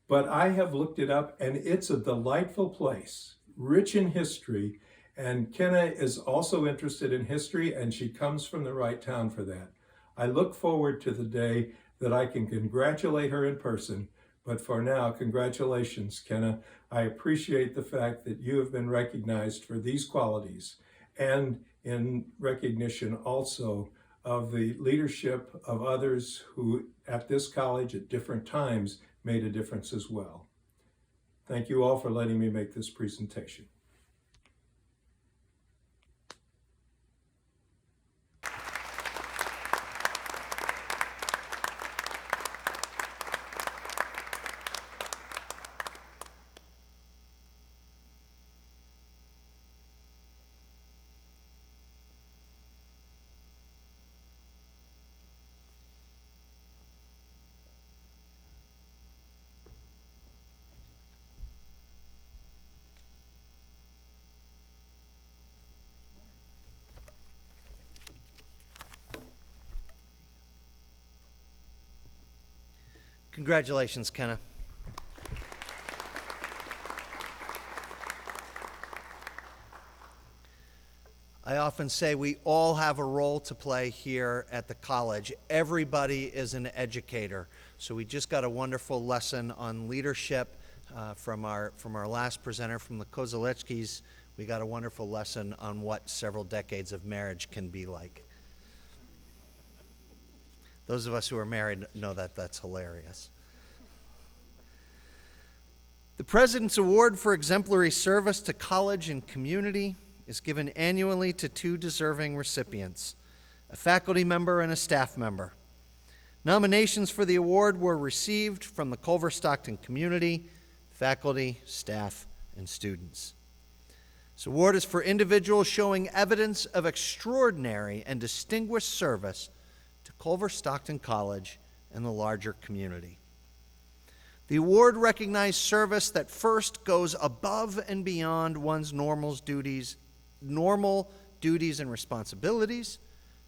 but I have looked it up, and it's a delightful place, rich in history, and Kenna is also interested in history, and she comes from the right town for that. I look forward to the day that I can congratulate her in person, but for now, congratulations, Kenna. I appreciate the fact that you have been recognized for these qualities, and in recognition also of the leadership of others who at this college at different times made a difference as well. Thank you all for letting me make this presentation. Congratulations, Kenna. I often say we all have a role to play here at the college. Everybody is an educator. So we just got a wonderful lesson on leadership from our last presenter, from the Kozaleczkis. We got a wonderful lesson on what several decades of marriage can be like. Those of us who are married know that that's hilarious. The President's Award for Exemplary Service to College and Community is given annually to two deserving recipients, a faculty member and a staff member. Nominations for the award were received from the Culver-Stockton community, faculty, staff, and students. This award is for individuals showing evidence of extraordinary and distinguished service to Culver-Stockton College and the larger community. The award recognizes service that first goes above and beyond one's normal duties and responsibilities.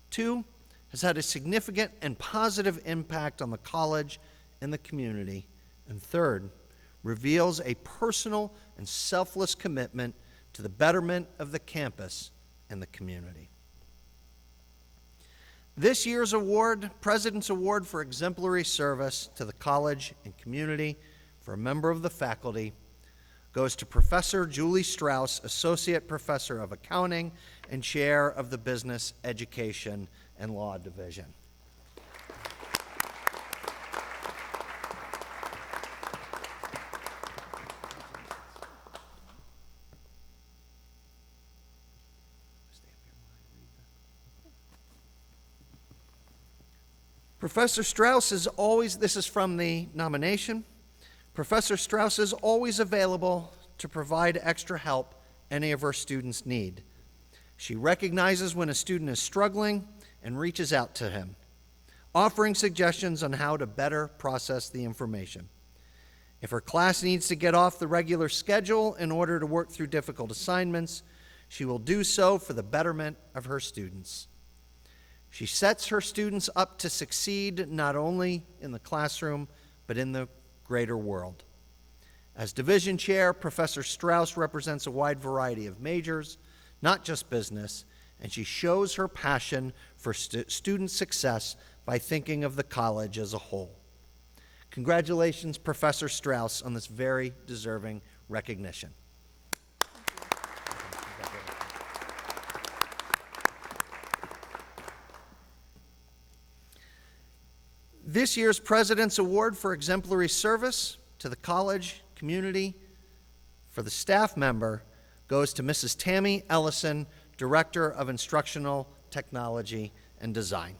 Two, has had a significant and positive impact on the college and the community. And third, reveals a personal and selfless commitment to the betterment of the campus and the community. This year's award, President's Award for Exemplary Service to the college and community for a member of the faculty, goes to Professor Julie Strauss, Associate Professor of Accounting and Chair of the Business, Education, and Law Division. Professor Strauss is always, this is from the nomination, Professor Strauss is always available to provide extra help any of her students need. She recognizes when a student is struggling and reaches out to him, offering suggestions on how to better process the information. If her class needs to get off the regular schedule in order to work through difficult assignments, she will do so for the betterment of her students. She sets her students up to succeed not only in the classroom, but in the greater world. As division chair, Professor Strauss represents a wide variety of majors, not just business, and she shows her passion for student success by thinking of the college as a whole. Congratulations, Professor Strauss, on this very deserving recognition. This year's President's Award for Exemplary Service to the college community for the staff member goes to Mrs. Tammy Ellison, Director of Instructional Technology and Design.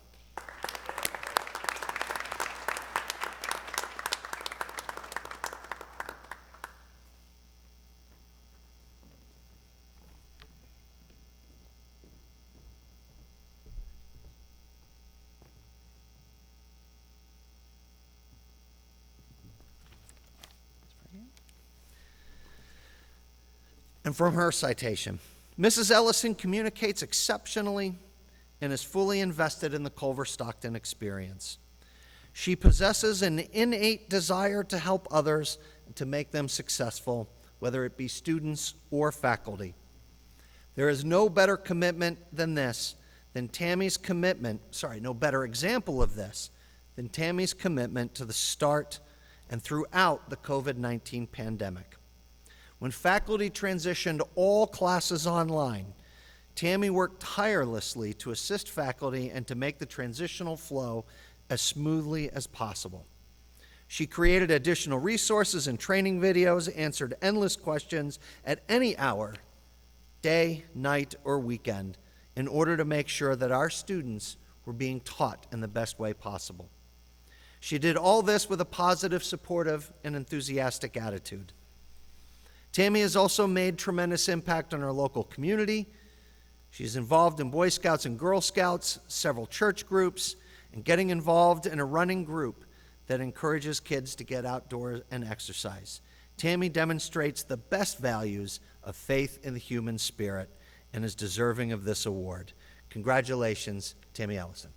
And from her citation, Mrs. Ellison communicates exceptionally and is fully invested in the Culver-Stockton experience. She possesses an innate desire to help others and to make them successful, whether it be students or faculty. There is no better commitment than this, than Tammy's commitment, no better example of this, than Tammy's commitment to the start and throughout the COVID-19 pandemic. When faculty transitioned all classes online, Tammy worked tirelessly to assist faculty and to make the transitional flow as smoothly as possible. She created additional resources and training videos, answered endless questions at any hour, day, night, or weekend, in order to make sure that our students were being taught in the best way possible. She did all this with a positive, supportive, and enthusiastic attitude. Tammy has also made tremendous impact on our local community. She's involved in Boy Scouts and Girl Scouts, several church groups, and getting involved in a running group that encourages kids to get outdoors and exercise. Tammy demonstrates the best values of faith in the human spirit and is deserving of this award. Congratulations, Tammy Ellison.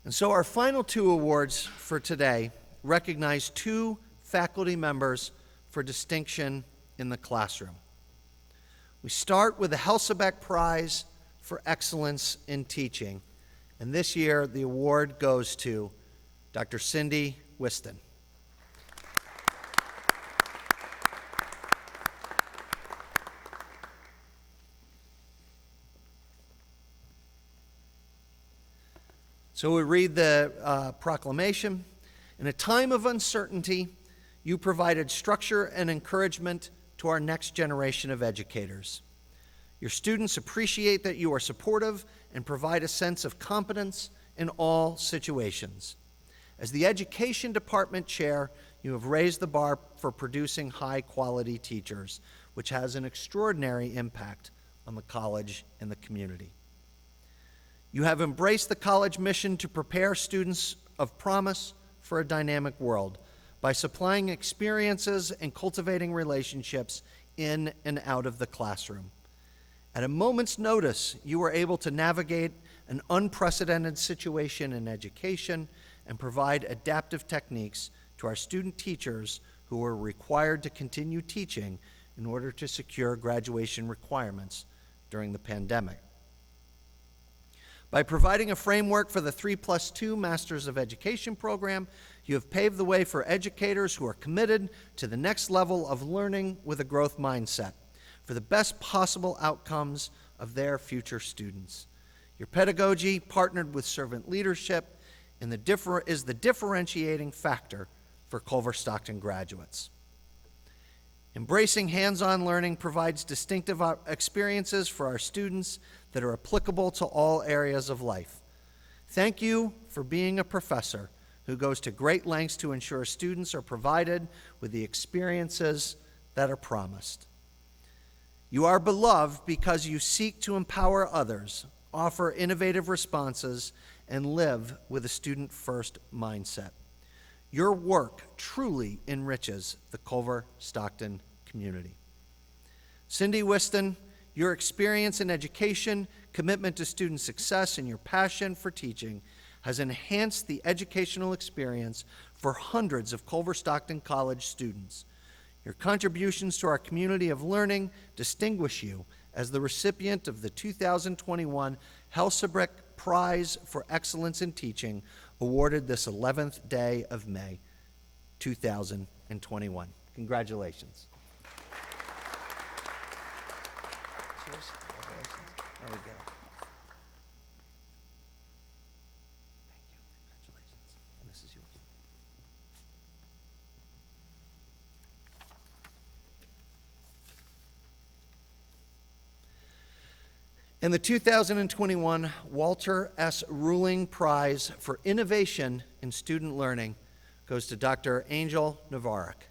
And so our final two awards for today recognize two faculty members for distinction in the classroom. We start with the Helsebeck Prize for Excellence in Teaching, and this year the award goes to Dr. Cindy Whiston. So we read the proclamation. In a time of uncertainty, you provided structure and encouragement to our next generation of educators. Your students appreciate that you are supportive and provide a sense of competence in all situations. As the Education Department Chair, you have raised the bar for producing high-quality teachers, which has an extraordinary impact on the college and the community. You have embraced the college mission to prepare students of promise for a dynamic world by supplying experiences and cultivating relationships in and out of the classroom. At a moment's notice, you were able to navigate an unprecedented situation in education and provide adaptive techniques to our student teachers who were required to continue teaching in order to secure graduation requirements during the pandemic. By providing a framework for the 3+2 Masters of Education program, you have paved the way for educators who are committed to the next level of learning with a growth mindset for the best possible outcomes of their future students. Your pedagogy, partnered with servant leadership, is the differentiating factor for Culver-Stockton graduates. Embracing hands-on learning provides distinctive experiences for our students that are applicable to all areas of life. Thank you for being a professor who goes to great lengths to ensure students are provided with the experiences that are promised. You are beloved because you seek to empower others, offer innovative responses, and live with a student-first mindset. Your work truly enriches the Culver-Stockton community. Cindy Whiston, your experience in education, commitment to student success, and your passion for teaching has enhanced the educational experience for hundreds of Culver-Stockton College students. Your contributions to our community of learning distinguish you as the recipient of the 2021 Helsebrick Prize for Excellence in Teaching, awarded this 11th day of May, 2021. Congratulations. Cheers. There we go. Thank you. Congratulations. And this is yours. And the 2021 Walter S. Ruling Prize for Innovation in Student Learning goes to Dr. Angel Navarek.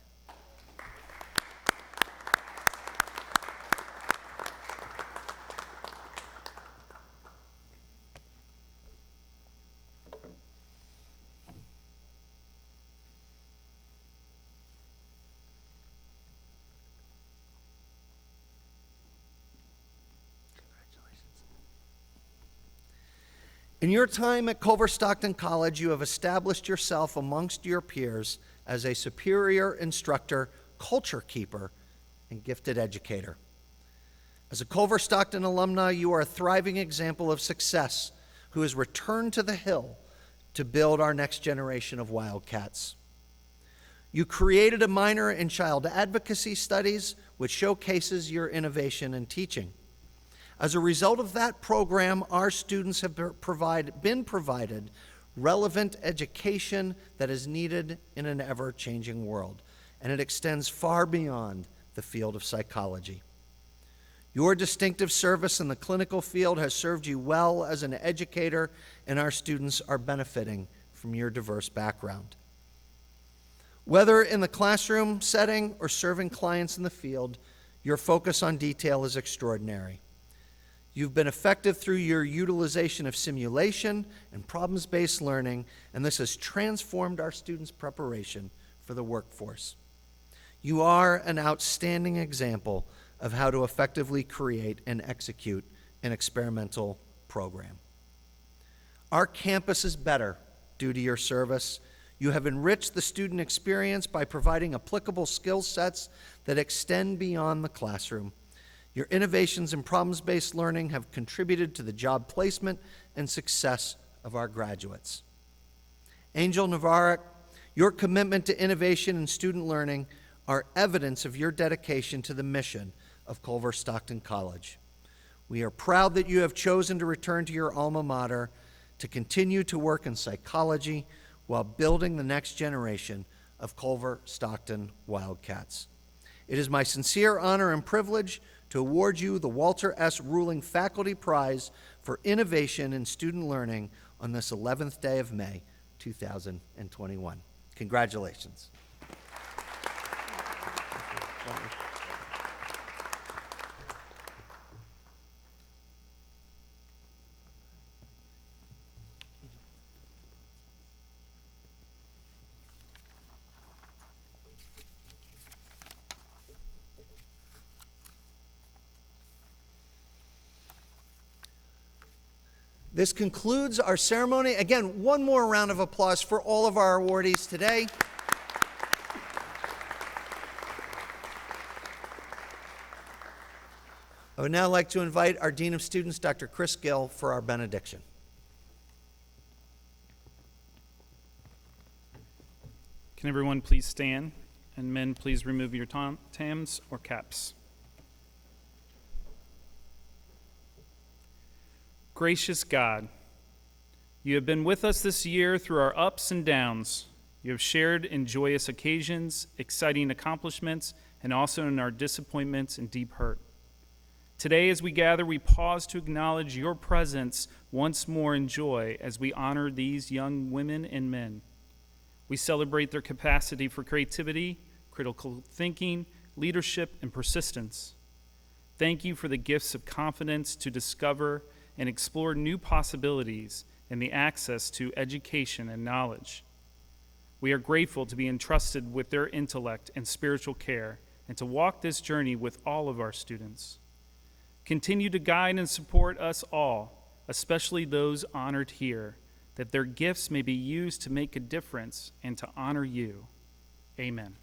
In your time at Culver-Stockton College, you have established yourself amongst your peers as a superior instructor, culture keeper, and gifted educator. As a Culver-Stockton alumni, you are a thriving example of success who has returned to the Hill to build our next generation of Wildcats. You created a minor in child advocacy studies, which showcases your innovation in teaching. As a result of that program, our students have been provided relevant education that is needed in an ever-changing world, and it extends far beyond the field of psychology. Your distinctive service in the clinical field has served you well as an educator, and our students are benefiting from your diverse background. Whether in the classroom setting or serving clients in the field, your focus on detail is extraordinary. You've been effective through your utilization of simulation and problems-based learning, and this has transformed our students' preparation for the workforce. You are an outstanding example of how to effectively create and execute an experimental program. Our campus is better due to your service. You have enriched the student experience by providing applicable skill sets that extend beyond the classroom. Your innovations in problems-based learning have contributed to the job placement and success of our graduates. Angel Navarek, your commitment to innovation and student learning are evidence of your dedication to the mission of Culver-Stockton College. We are proud that you have chosen to return to your alma mater to continue to work in psychology while building the next generation of Culver-Stockton Wildcats. It is my sincere honor and privilege to award you the Walter S. Ruling Faculty Prize for Innovation in Student Learning on this 11th day of May, 2021. Congratulations. This concludes our ceremony. Again, one more round of applause for all of our awardees today. I would now like to invite our Dean of Students, Dr. Chris Gill, for our benediction. Can everyone please stand? And men, please remove your tams or caps. Gracious God, you have been with us this year through our ups and downs. You have shared in joyous occasions, exciting accomplishments, and also in our disappointments and deep hurt. Today, as we gather, we pause to acknowledge your presence once more in joy as we honor these young women and men. We celebrate their capacity for creativity, critical thinking, leadership, and persistence. Thank you for the gifts of confidence to discover and explore new possibilities and the access to education and knowledge. We are grateful to be entrusted with their intellect and spiritual care and to walk this journey with all of our students. Continue to guide and support us all, especially those honored here, that their gifts may be used to make a difference and to honor you. Amen.